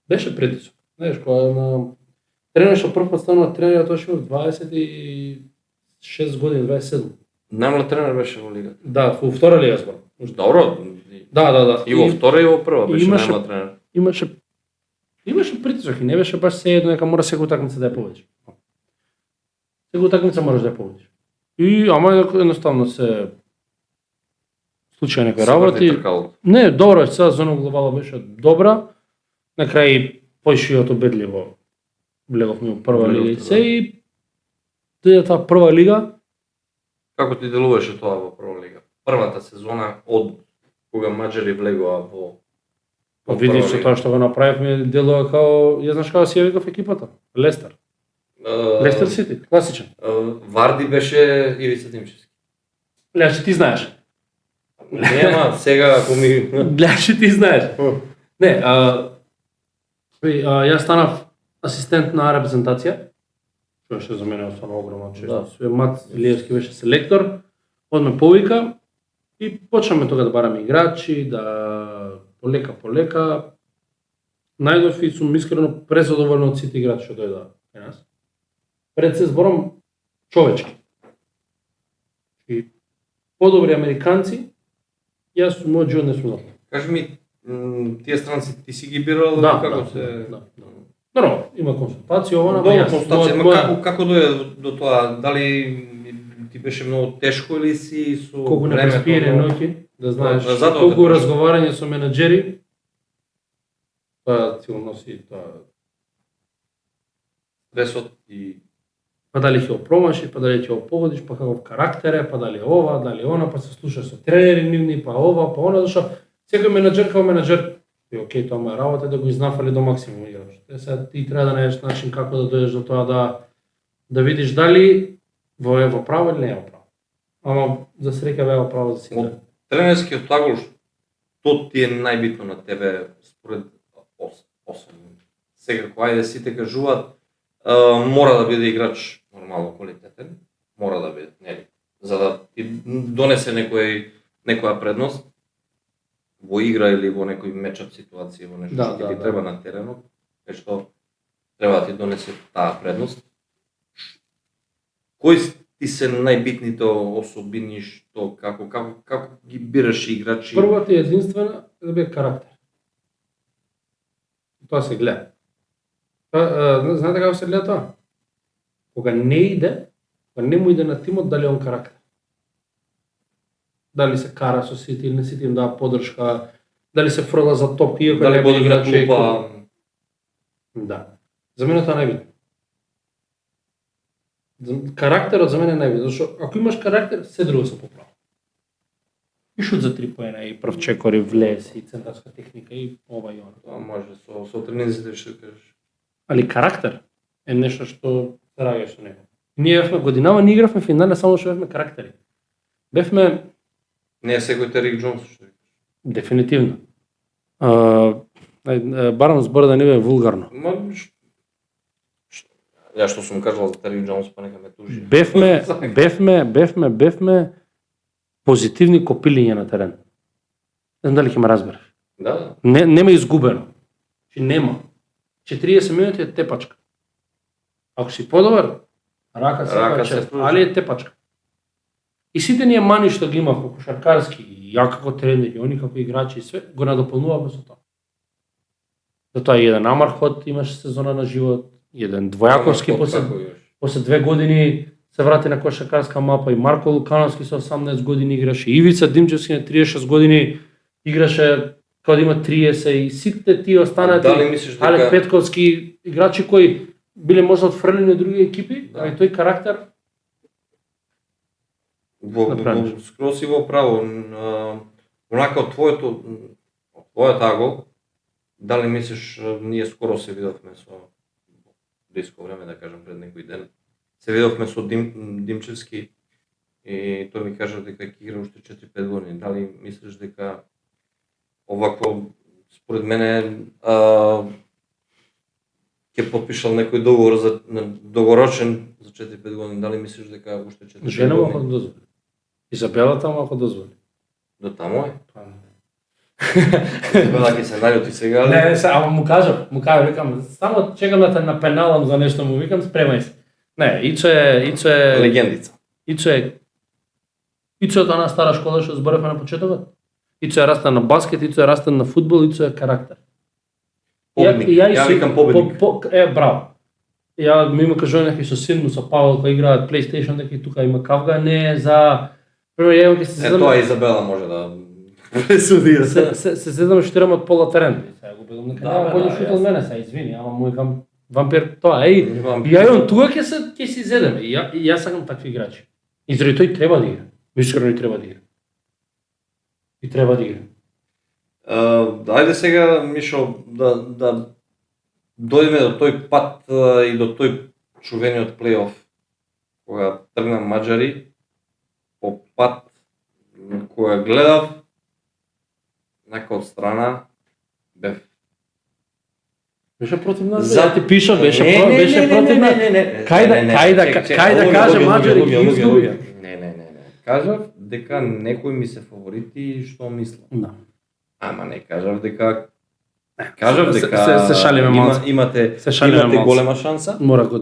беше притисок. Знаеш, кога на тренер што прв пат станува тренер, тоа што 26 години, 27. Најмлад тренер беше во лигата. Да, во втора лига збор. Добро. Да. И во втора и во прва беше најмлад тренер. Имаше притисок и не беше баш се едно дека мора секоја утакмица да ја победиш. Секоја утакмица можеш да ја победиш. И ама едноставно се случаја некои работи. Не, добро, сега зона глобала беше добра. На крај појшиот обедливо влеговме во прва лига и се и таа прва лига. Како ти делуваше тоа во прва лига? Првата сезона од кога Маđари влегоа во видиш со тоа што го направивме, делува као, ја знаеш како си ја викав екипата? Лестер. Лестер Сити, класичен. Варди беше Ивица Димчевски. Гледаш, ти знаеш. Нема, сега ако ми... Гледаш, ти знаеш. Не, јас станав асистент на репрезентација, што беше за мене останало огромна чест. Мат Илиевски беше селектор, одме повика и почнаме тога да бараме играчи, да полека. Најдов и сум искрено презадоволен од сите играчи што дојдоа кај нас. Пред се зборам човечки. И подобри американци, јас сум мој живот не сум. Кажи ми, тие странци ти си ги бирал како се... Нормално, има консултација, ова на консултација, како дојде до тоа? Дали ти беше многу тешко или си со времето? Колку не преспиене ноќи, да знаеш, колку разговарање со менаџери, тоа си го носи тоа стресот и па дали ќе го промашиш, па дали ќе го погодиш, па каков карактер е, па дали ова, дали она, па се слушаш со тренери нивни, па ова, па она, зашто секој менаџер како менаџер, окей, тоа моја работа е да го изнафали до максимум играч. Сега ти треба да најдеш начин како да дојдеш до тоа да видиш дали во право или не е во право. Ама за среќа беа во право за сите. Од тренерскиот тагол што ти е најбитно на тебе според 8? Секако ајде сите кажуваат мора да биде играч нормално квалитетен, мора да биде, нели, за да ти донесе некоја предност во игра или во некој мечап ситуација, во нешто што ти треба на теренот, што треба да ти донесе таа предност. Кои ти се најбитните особини што како ги бираш играчи? Првата и единствена е да биде карактер. Тоа се гледа. Знаете како се гледа тоа? Кога не иде, Па не му иде на тимот дали он карактер. Дали се кара со сите или не сите им дава поддршка, дали се фрла за топки, иако Дали не боди на играчи. клупа. Да. За мене тоа најбитно. Карактерот за мене е најбитно, зашто ако имаш карактер, се друго се поправа. И шут за 3 поена, и прв чекор, и влез, и центарска техника, и ова и она. Тоа може со тренинзите што кажеш. Али карактер е нешто што се раѓа со него. Ние бевме годинава, не игравме финале, само што бевме карактери. Бевме Не е секој Терик Џонс што викаш. дефинитивно. Барам збор да не бе вулгарно. Ја што сум кажал за Терик Џонс, па нека ме тужи. Бевме позитивни копилиња на терен. Не знам дали ќе ме разбереш. Да. Нема изгубено. Нема. 40 минути е тепачка. Ако си подобар, рака се чест, али е тепачка. И сите ние мани што ги имавме кошаркарски, и ја како тренер, и они како играчи, све го надополнуваме со тоа. Затоа еден Амархот имаше сезона на живот, еден Двојаковски после 2 години се врати на кошаркарска мапа, и Марко Лукановски со 18 години играше, Ивица Димчевски на 36 години играше кога има 30, и сите тие останати, Алек Петковски играчи кои биле можда отфрлени од други екипи, а и тој карактер скроз си во право. Онака од твојата агол, дали мислиш, ние скоро се видовме со близко време, да кажам пред некој ден, се видовме со Димчевски и тој ми кажа дека ќе игра уште 4-5 години. Дали мислиш дека овакво, според мене, ќе потпишал некој договор за догорочен за 4-5 години, дали мислиш дека уште 4-5 години? Женево ако дозволи. Изабела таму ако дозволи. До таму е? Кога ќе се наљути сега? Не, ама му кажав, викам, само чекам да те напеналам за нешто, му викам, спремај се. Не, Ичо е легендица. Ичо е од она стара школа што зборевме на почетокот. Ичо е растен на баскет, Ичо е растен на фудбал, Ичо е карактер. Победник. Ја викам победник. Браво. Ја ми има кажување со син му, со Павел, кој играат PlayStation, дека и тука има кавга, не е за... Пример, ќе се тоа Изабела може да пресуди. Се седам штирам од пола терен. Сега го бегам нека нема бољи шут од мене, сега извини, ама му викам вампир тоа, ја он тука ќе си зедеме. И јас сакам такви играчи. И заради тој треба да игра. Искрено и треба да игра. И треба да игра. Ајде сега, Мишо, да дојдеме до тој пат и до тој чувениот плейоф, кога тргна маđари, по пат која гледав, нека од страна, бев. Беше против нас, ти пишав, беше против нас. Кај да каже маđари ги изгубија. Не. Кажав дека некои ми се фаворити што мислам. Да. Ама не кажав дека се шалиме малку. Имате голема шанса. Мора го.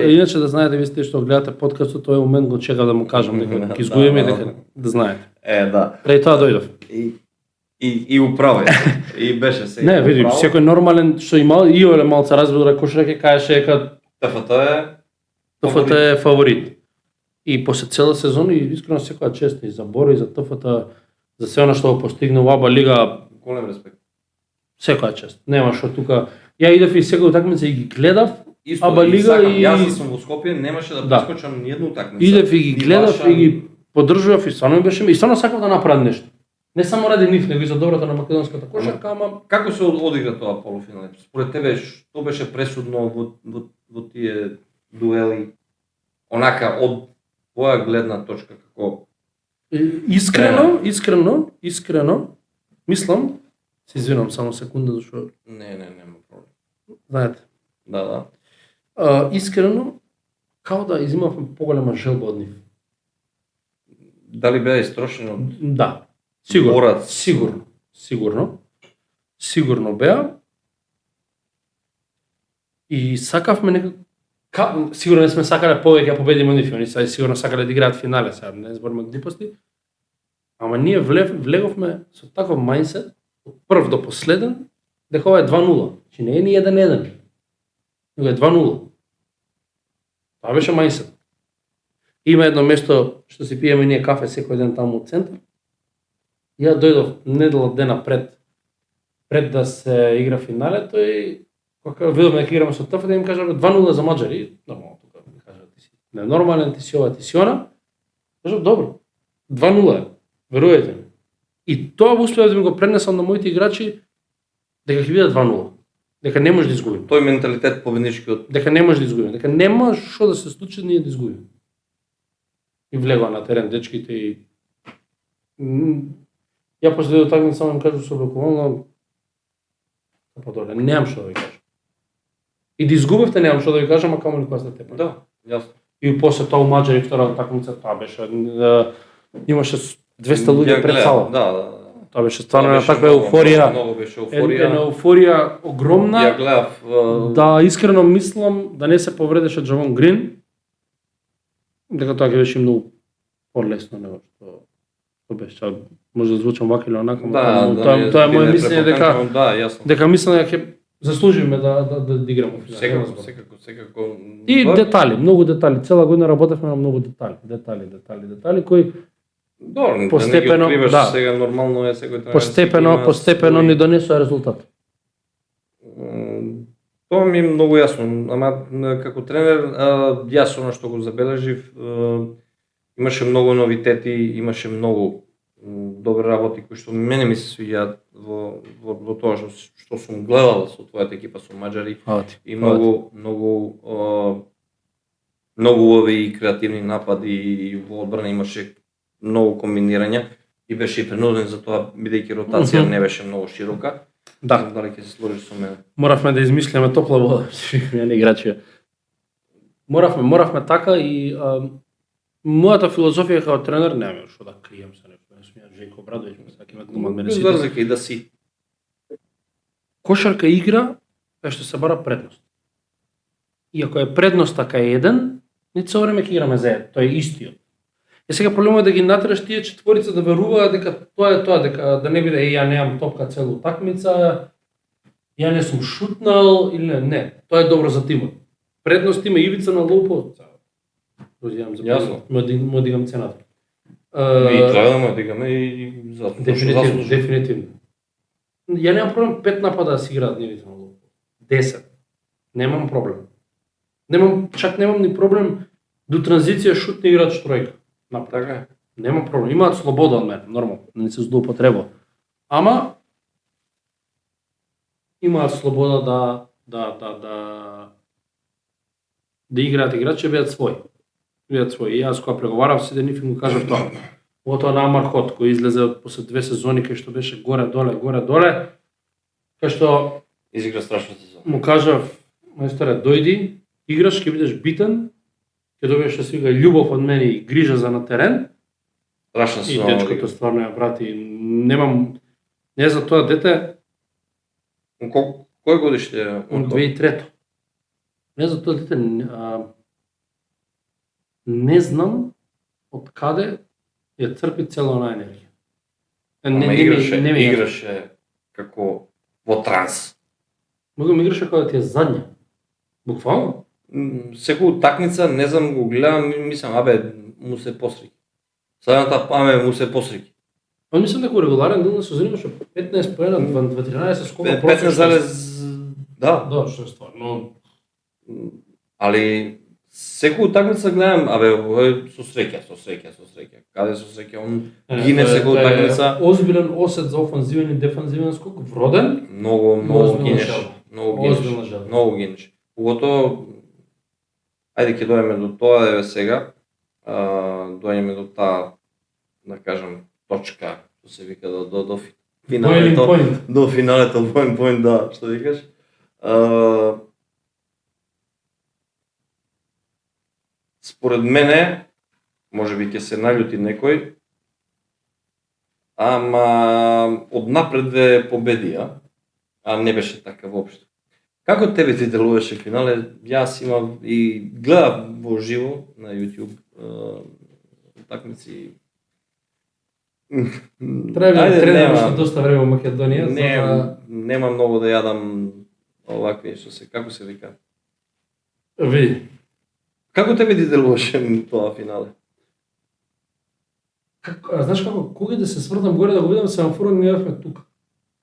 Иначе да знаете, вие што гледате подкастот, тој момент го чекав да му кажам дека ќе изгубиме, дека да знаете. Да. Преди тоа дојдов. И управо. И беше сега. Не, види, секој нормален што имал и оле малце разбира кошарка ќе кажеше дека ТФТ е фаворит. И после цела сезона и искрено секоја чест и за Боро и за ТФТ, за се она што го постигна во АБА лига, голем респект. Секоја чест. Нема што тука. Ја идев и секоја утакмица и ги гледав. АБА лига и јас сум во Скопје, немаше да прескочам ни едну утакмица. Идев и ги гледав и ги поддржував и стварно беше и стварно сакав да направам нешто. Не само ради нив, него и за доброто на македонската кошарка, ама како се одигра тоа полуфинал? Според тебе што беше пресудно во тие дуели? Онака од твоја гледна точка како искрено мислам, се извинам само секунда зашто нема проблем. Знаете. Да. Искрено као да изимавме поголема желба од нив. Дали беа истрошени од Да. Сигурно беа. И сакавме некако сигурно не сме сакале повеќе победиме нив, они сигурно сакале да играат финале, сега не збориме глупости. Ама ние влеговме со таков мајндсет од прв до последен дека ова е 2-0. Че не е ни 1-1. Него е 2-0. Тоа беше мајндсет. Има едно место што си пиеме ние кафе секој ден таму од центар. Ја дојдов недела дена пред да се игра финалето и кога видовме дека играме со ТФ, да им кажа 2-0 за Маđari. Нормално тука ми кажа ти си ненормален, ти си ова, ти си она. Кажав добро. 2-0, верувајте ми. И тоа успеав да ми го пренесам на моите играчи дека ќе биде 2-0. Дека не може да изгубиме. Тој менталитет победничкиот. Дека не може да изгубиме. Дека нема што да се случи ние да изгубиме. И влегува на терен дечките и ја после до такмица само им кажу со облекувално па добре, немам што да ви кажам. И да изгубивте немам што да ви кажам, а камо ли кога сте тепа. Да, јасно. И после тоа у Маđari втора такмица, тоа беше имаше 200 луѓе пред сала. Да. Тоа беше стварно една таква еуфорија. Многу беше еуфорија. Една еуфорија огромна. Ја гледав. Да, искрено мислам да не се повредеше Джавон Грин, дека тоа ќе беше многу полесно него што беше. Може да звучам вака или онака, тоа е моје мислење дека мислам дека ќе заслужиме да играме финал. Секако. И детали, многу детали. Цела година работевме на многу детали кои постепено, да, сега нормално е секој постепено ни донесува резултат. Тоа ми е многу јасно, ама како тренер јас она што го забележив, имаше многу новитети, имаше многу добри работи кои што мене ми се свиѓаат во тоа што сум гледал со твојата екипа со Маđari и многу убави креативни напади и во одбрана имаше многу комбинирања и беше принуден за тоа бидејќи ротација не беше многу широка. Да, дали ќе се сложиш со мене? Моравме да измислиме топла вода, не играчи. Моравме така и мојата филозофија како тренер немам што да крием се нешто. Не сум ја Женко Обрадовиќ, сака има глумат мене си. Зарзаки да си. Кошарка игра е што се бара предност. И ако е предноста кај еден, ни цело време ќе играме заедно, тоа е истиот. И сега проблемот е да ги натераш тие четворица да веруваат дека тоа е тоа, дека да не биде ја немам топка целу такмица, ја не сум шутнал или не. Тоа е добро за тимот. Предност има ивица на лоупо. Јасно. Му дигам цената. И треба да му дигаме и за дефинитивно. Ја немам проблем 5 напада да си играат ивица на лоупо. 10. Немам проблем. Немам ни проблем до транзиција шутни играч тројка. Така. Нема проблем. Имаат слобода од мене, нормално, не се злоупотреба. Ама имаат слобода да играат играчи бидат своји. И јас кога преговарав си денив им го кажав тоа. Ото на Амархот кој излезе после 2 сезони кај што беше горе доле, кај што изигра страшна сезона. Му кажав, мајсторе, дојди, играш, ќе бидеш битен, ќе добиеш што се вика љубов од мене и грижа за на терен. Страшна сезона. И дечкото стварно ја брати, не за тоа дете. Кој годиште е? Он 2003. Не за тоа дете, не знам од каде ја црпи цела онаа енергија. Играше како во транс. Многу играше кога ти е задња. Буквално. Секоја такмица, не знам, го гледам, мислам, му се посреќи. Садната му се посреќи. Он мислам дека регуларен дел на сезон имаше 15 поена, 13 скока 15 да. Да, што е стварно. Али секоја такмица гледам, со среќа. Каде со среќа? Он гине секоја такмица. Озбилен осет за офанзивен и дефанзивен скок, вроден. Многу гинеш. Поготово, ајде ќе дојдеме до тоа сега, дојдеме до таа, да кажам, точка, што се вика до финалето, до финалето, boiling point, да, што викаш. Според мене, можеби ќе се наљути некој, ама однапред ве победија, а не беше така воопшто. Како тебе ти делуваше финале? Јас имам и гледав во живо на YouTube такмици. Треба да тренираш доста време во Македонија. Нема многу да јадам овакви како се вика. Види. Како тебе ти делуваше тоа финале? Знаеш како, кога да се свртам горе да го видам семафорот, не бевме тука.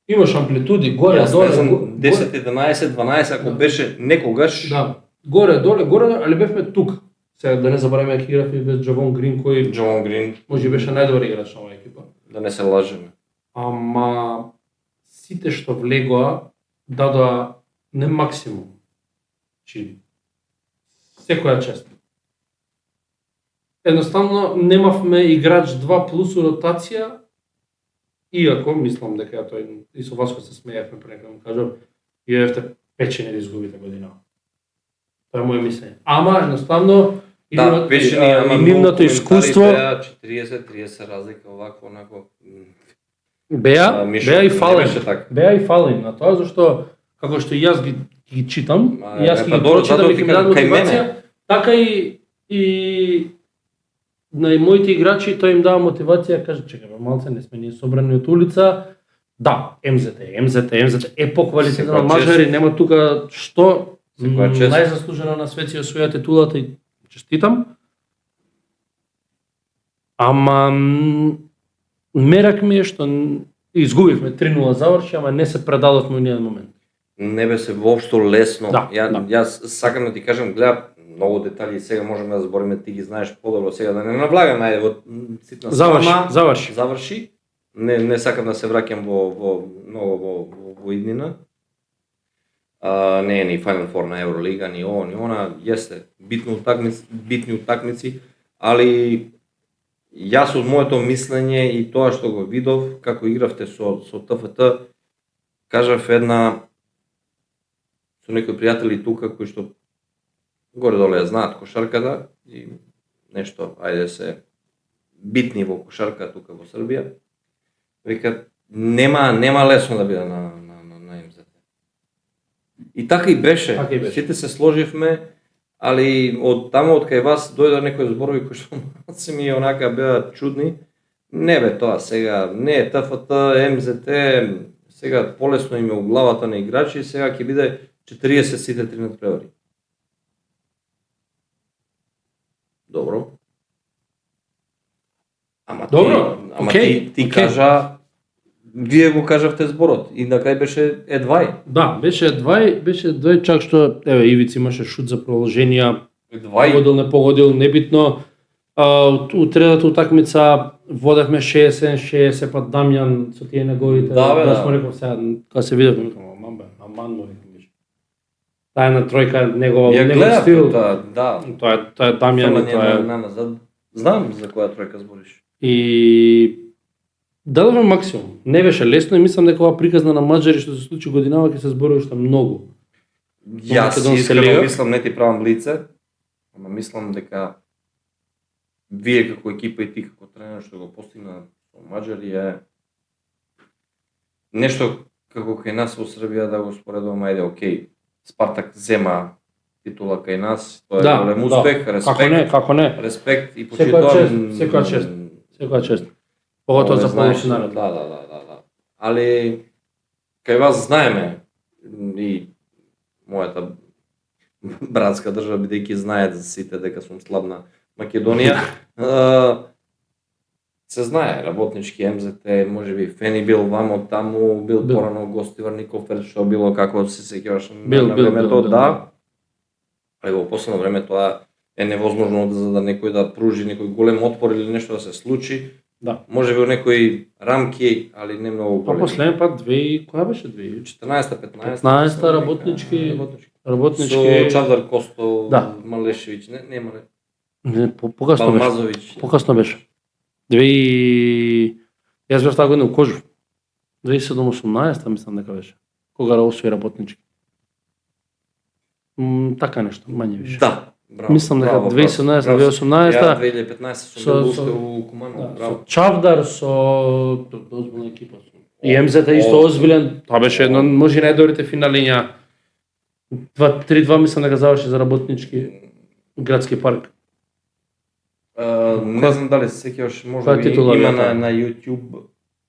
Имаш амплитуди, горе, Јас доле, не знам, горе. 10, 11, 12, ако Да. беше некогаш, Да, горе, доле, али бевме тука. Сега да не забравиме дека игравме без Джавон Грин, кој Джон Грин, може би беше најдобар играч на оваа екипа. да не се лажеме. Ама сите што влегоа дадоа не максимум. Чи секоја чест. Едноставно немавме играч 2 плюс ротација, иако мислам дека тој и со Васко се смеевме прека му кажав, јавте печени да изгубите година. Тоа е моје мислење. Ама едноставно Да, печени, ама нивното искуство 40-30 разлика овакво онако. беа и фален. Беше така. Беа и фален на тоа зашто како што и јас ги читам, и јас ги прочитам затоа и ти ги дадам кажам, кај мотивација, мене. така и на моите играчи тој им дава мотивација, каже чекај, малце не сме ние собрани од улица. Да, МЗТ е поквалитетен Секоја од мажари, нема тука што Секоја чест. најзаслужено на свет си освоја титулата и честитам. Ама мерак ми е што изгубивме 3:0 заврши, ама не се предадовме во ниједен момент. Не беше воопшто лесно. Да, Јас сакам да ти кажам, гледа, многу детали сега можеме да збориме, ти ги знаеш подобро, сега да не навлагаме, ајде во ситна заврши. Не сакам да се враќам во многу во иднина. Не е ни Final Four на Евролига, ни ово, ни она, јесте битни утакмици, али јас од моето мислење и тоа што го видов, како игравте со ТФТ, кажав со некои пријатели тука кои што горе-доле ја знаат кошарката и нешто, ајде се битни во кошарка тука во Србија. Вика, нема лесно да биде на МЗТ. И така и беше. Сите се сложивме, али од таму од кај вас дојде некои зборови кои што се ми онака беа чудни. Не бе тоа сега, не ТФТ, МЗТ, сега полесно им е у главата на играчи, сега ќе биде 40 сите 3 надпревари. Добро. Ама ти кажа, вие го кажавте зборот и на крај беше едвај. Да, беше едвај, чак што еве Ивица имаше шут за продолженија. Едвај. Погодил, не погодил, небитно. У третата утакмица водевме 60, па Дамјан со тие неговите. Да, смо реков сега, кога се видевме, викам, аман му викам. Таа една тројка негов стил. Да. Тоа е Дамјан и тоа е. Знам за која тројка збориш. И дадовме максимум. Не беше лесно и мислам дека ова приказна на мажари што се случи годинава ќе се збори уште многу. Јас искрено мислам, не ти правам лице, ама мислам дека вие како екипа и ти како тренер што го постигна со мажари е нешто како кај нас во Србија да го споредуваме, ајде, окей, Спартак зема титула кај нас, тоа е голем успех, респект. Како не? Респект и почитувам. Секоја чест. Поготово за полуфиналот. Да. Али кај вас знаеме и мојата братска држава, бидејќи знаат за сите дека сум слаб на Македонија, се знае, работнички МЗТ, можеби Фени бил вамо таму, бил порано гостивар Никол Ферд, што било како се сеќаваш на времето, да. Али во последно време тоа е невозможно за да некој да пружи некој голем отпор или нешто да се случи. Да. Можеби во некои рамки, али не многу големи. Па последен пат која беше 2014-15 работнички со Чавдар Косто, Малешевиќ, нема ли? Не, покасно беше. Балмазовиќ. Покасно беше. Јас бев таа година у Кожув. 2017 мислам дека беше. Кога освои работнички. Така нешто, мање више. Да. Браво, мислам дека 2017-2018 Ја 2015 сум бил уште у Куманово, браво. Чавдар со озбилна екипа. И МЗТ исто озбилен, тоа беше едно може најдобрите финалиња. 3-2 мислам дека заврши за работнички градски парк. Не знам дали се сеќаваш, можеби има на YouTube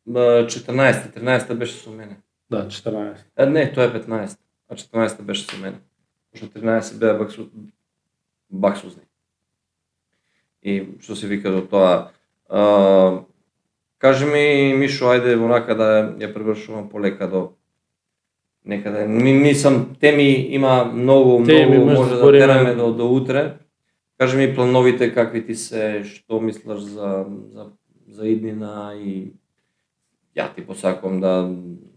14-13 беше со мене. Да, 14. Не, тоа е 15, а 14 беше со мене. Пошто 13 беа баксузни. И што се вика до тоа, Кажи ми, Мишо, ајде онака да ја превршувам полека до некаде. Мислам, теми има многу може да тераме до утре. Кажи ми плановите какви ти се, што мислиш за иднина и ја ти посакувам да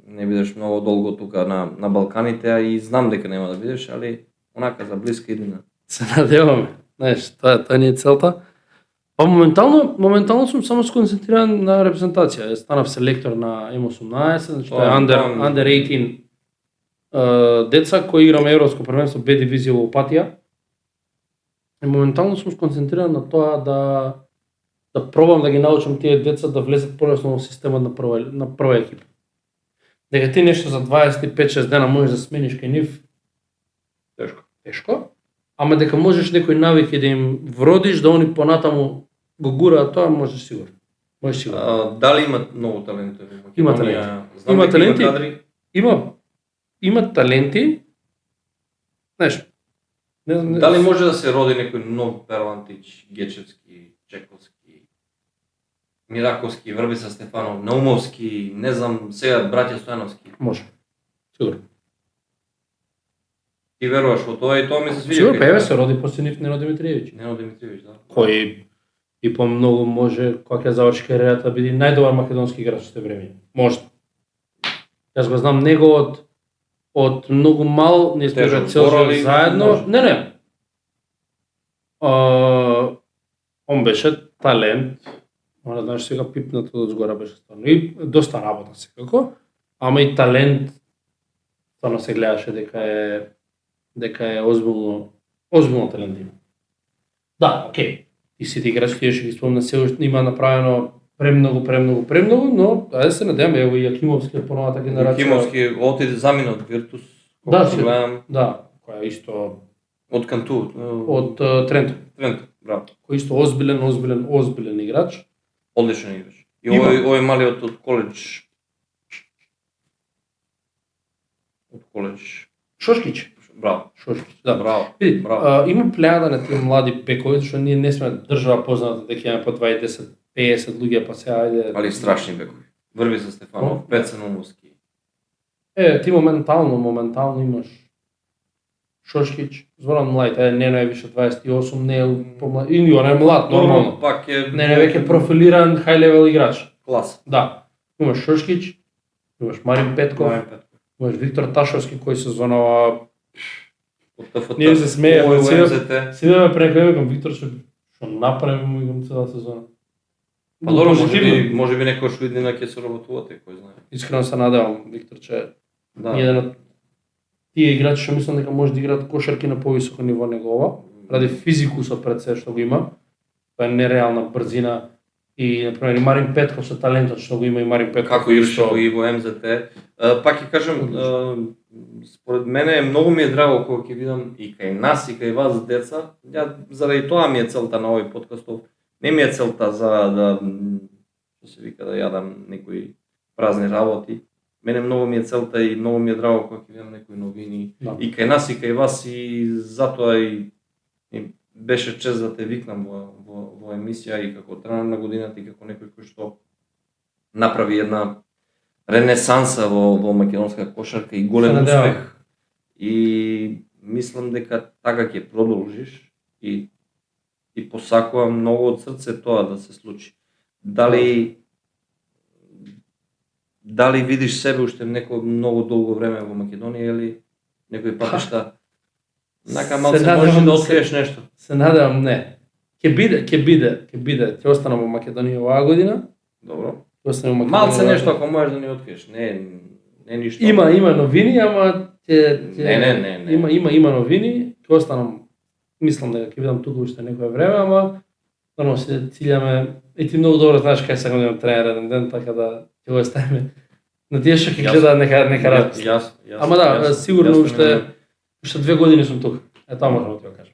не бидеш многу долго тука на Балканите, а и знам дека нема да бидеш, али онака за блиска иднина. Се надеваме. Знаеш, тоа не е целта. Па моментално сум само сконцентриран на репрезентација. Станав селектор на М18, значи тоа е under 18 деца кои играме европско првенство Б дивизија во Опатија. И моментално сум сконцентриран на тоа да пробам да ги научам тие деца да влезат полесно во системот на прва екипа. Дека ти нешто за 25-6 дена можеш да смениш кај нив, тешко, ама дека можеш некои навики да им вродиш, да они понатаму го гураат тоа, можеш сигурно. Дали имат многу таленти? Има таленти. Има таленти. Знаеш, не. Дали може да се роди некој нов Перлантич, Гечевски, Чековски, Мираковски, Врбица Стефанов, Наумовски, не знам, сега браќа Стојановски? Може. Сигурно. Ти веруваш во тоа и тоа ми се свиѓа. Сигурно, певе се роди после нив Нено Димитриевиќ. Нено Димитриевиќ, да. Кој и по многу може, кога ќе заврши кариерата, биде најдобар македонски играч во време. Може. Јас го знам него од многу мал, ние сме играли цел живот заедно. Не. Он беше талент. Мора знаеш сега пипнато од згора беше стварно. И доста работа секако, ама и талент стварно се гледаше дека е озбилно талент има. Да, окей. И сите играчки ќе ги спомнам се уште има направено премногу, но ајде се надеваме, ево и Јакимовски по новата генерација. Јакимовски отиде замина од Виртус. Да, која исто од Канту, од Тренто. Браво. Кој исто озбилен играч. Одличен играч. И овој малиот од коледж. Шошкич. Браво. Шошкич, да. Браво. Види, има плејада на тие млади бекови, што ние не сме држава позната дека имаме по 20-50 луѓе, па сега ајде. Али страшни бекови. Врбица Стефанов, Пеца Наумовски. Ти моментално имаш Шошкич, Зоран Млајт, Нено е више 28, не е помлад, и он е млад, нормално. Пак е не веќе профилиран high level играч. Клас. Да. Имаш Шошкич, имаш Марин Петков, имаш Виктор Ташовски кој се звонава ние се смеевме си да ме прекојаме кон Виктор што направи му играм цела сезона. Па добро, може би некој што иднина ќе се работувате, кој знае. Искрено се надевам Виктор че еден од тие играчи што мислам дека може да играат кошарки на повисоко ниво него ова, ради физикусот пред се што го има. Тоа е нереална брзина и на пример и Марин Петков со талентот што го има и Марин Петков како играше и во МЗТ. Пак ќе кажам, според мене многу ми е драго кога ќе видам и кај нас и кај вас деца. Ја заради тоа ми е целта на овој подкастов. Не ми е целта за да што се вика да јадам некои празни работи. Мене многу ми е целта и многу ми е драго кога ќе видам некои новини и кај нас и кај вас и затоа и беше чест да те викнам во емисија и како тренер на годината и како некој кој што направи една ренесанса во македонска кошарка и голем успех. И мислам дека така ќе продолжиш и посакувам многу од срце тоа да се случи. Дали видиш себе уште некој многу долго време во Македонија или некој патишта? Нака малце можеш да откриеш нешто. Се надевам не. Ќе биде. Ќе останам во Македонија оваа година. Добро. Малце нешто ако можеш да ни откриеш. Не ништо. Има новини, ама Не. Има новини. Ќе останам. Мислам дека ќе бидам тука уште некое време, ама нормално се циљаме. И ти многу добро знаеш кај сакам да имам тренер еден ден, така да ќе го оставиме на тие што ќе гледаат нека радост. Ама да, сигурно уште 2 години сум тука. Тоа можам да ти го кажам.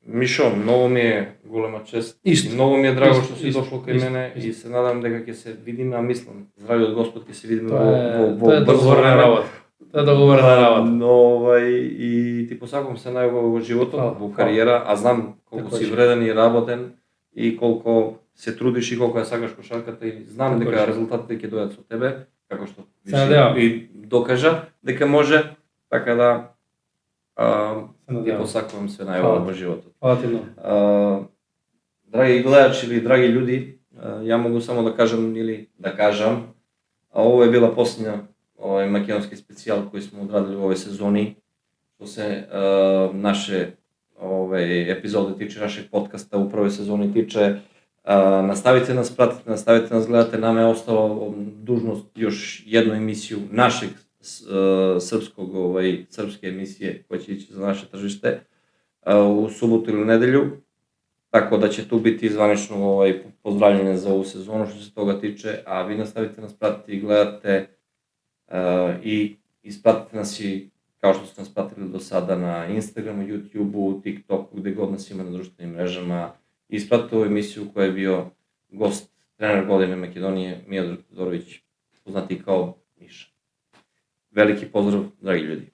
Мишо, многу ми е голема чест. И многу ми е драго што си дошло кај мене и се надам дека ќе се видиме, а мислам, здравиот Господ ќе се видиме во договорена работа. Тоа е договорена работа. Но и ти посакувам се најубаво во животот, во кариера, а знам колку си вреден и работен и колко се трудиш и колко ја сакаш кошарката и знам Така дека е. резултатите ќе дојдат со тебе, како што Се надевам. и докажа дека може, така да Се ти надевам. посакувам све Фала најубаво ти. во животот. Фала ти многу. Драги гледачи или драги луѓи, ја могу само да кажам или да кажам, ово е била последна македонски специјал кој сме одрадили во овој сезони, што се наше епизоди тиче, нашeg подкаста у првој сезони тиче. Наставите нас пратите, наставите нас гледате, наме е остало дужност још една емисију нашeg српског српски емисија која ќе иде за наше тржиште у суботу или неделју. Така да ќе ту бити званично поздрављање за ову сезону што се тога тиче, а ви наставите нас пратите и гледате и испратите нас и као што сте нас пратили до сада на Инстаграм, Јутјубу, ТикТок, каде год нас има на друштвени мрежама. И испратите овој емисију која е био гост, тренер године Македонија, Мијодраг Тодороvić, познати као Миша. Велики поздрав, драги луѓи.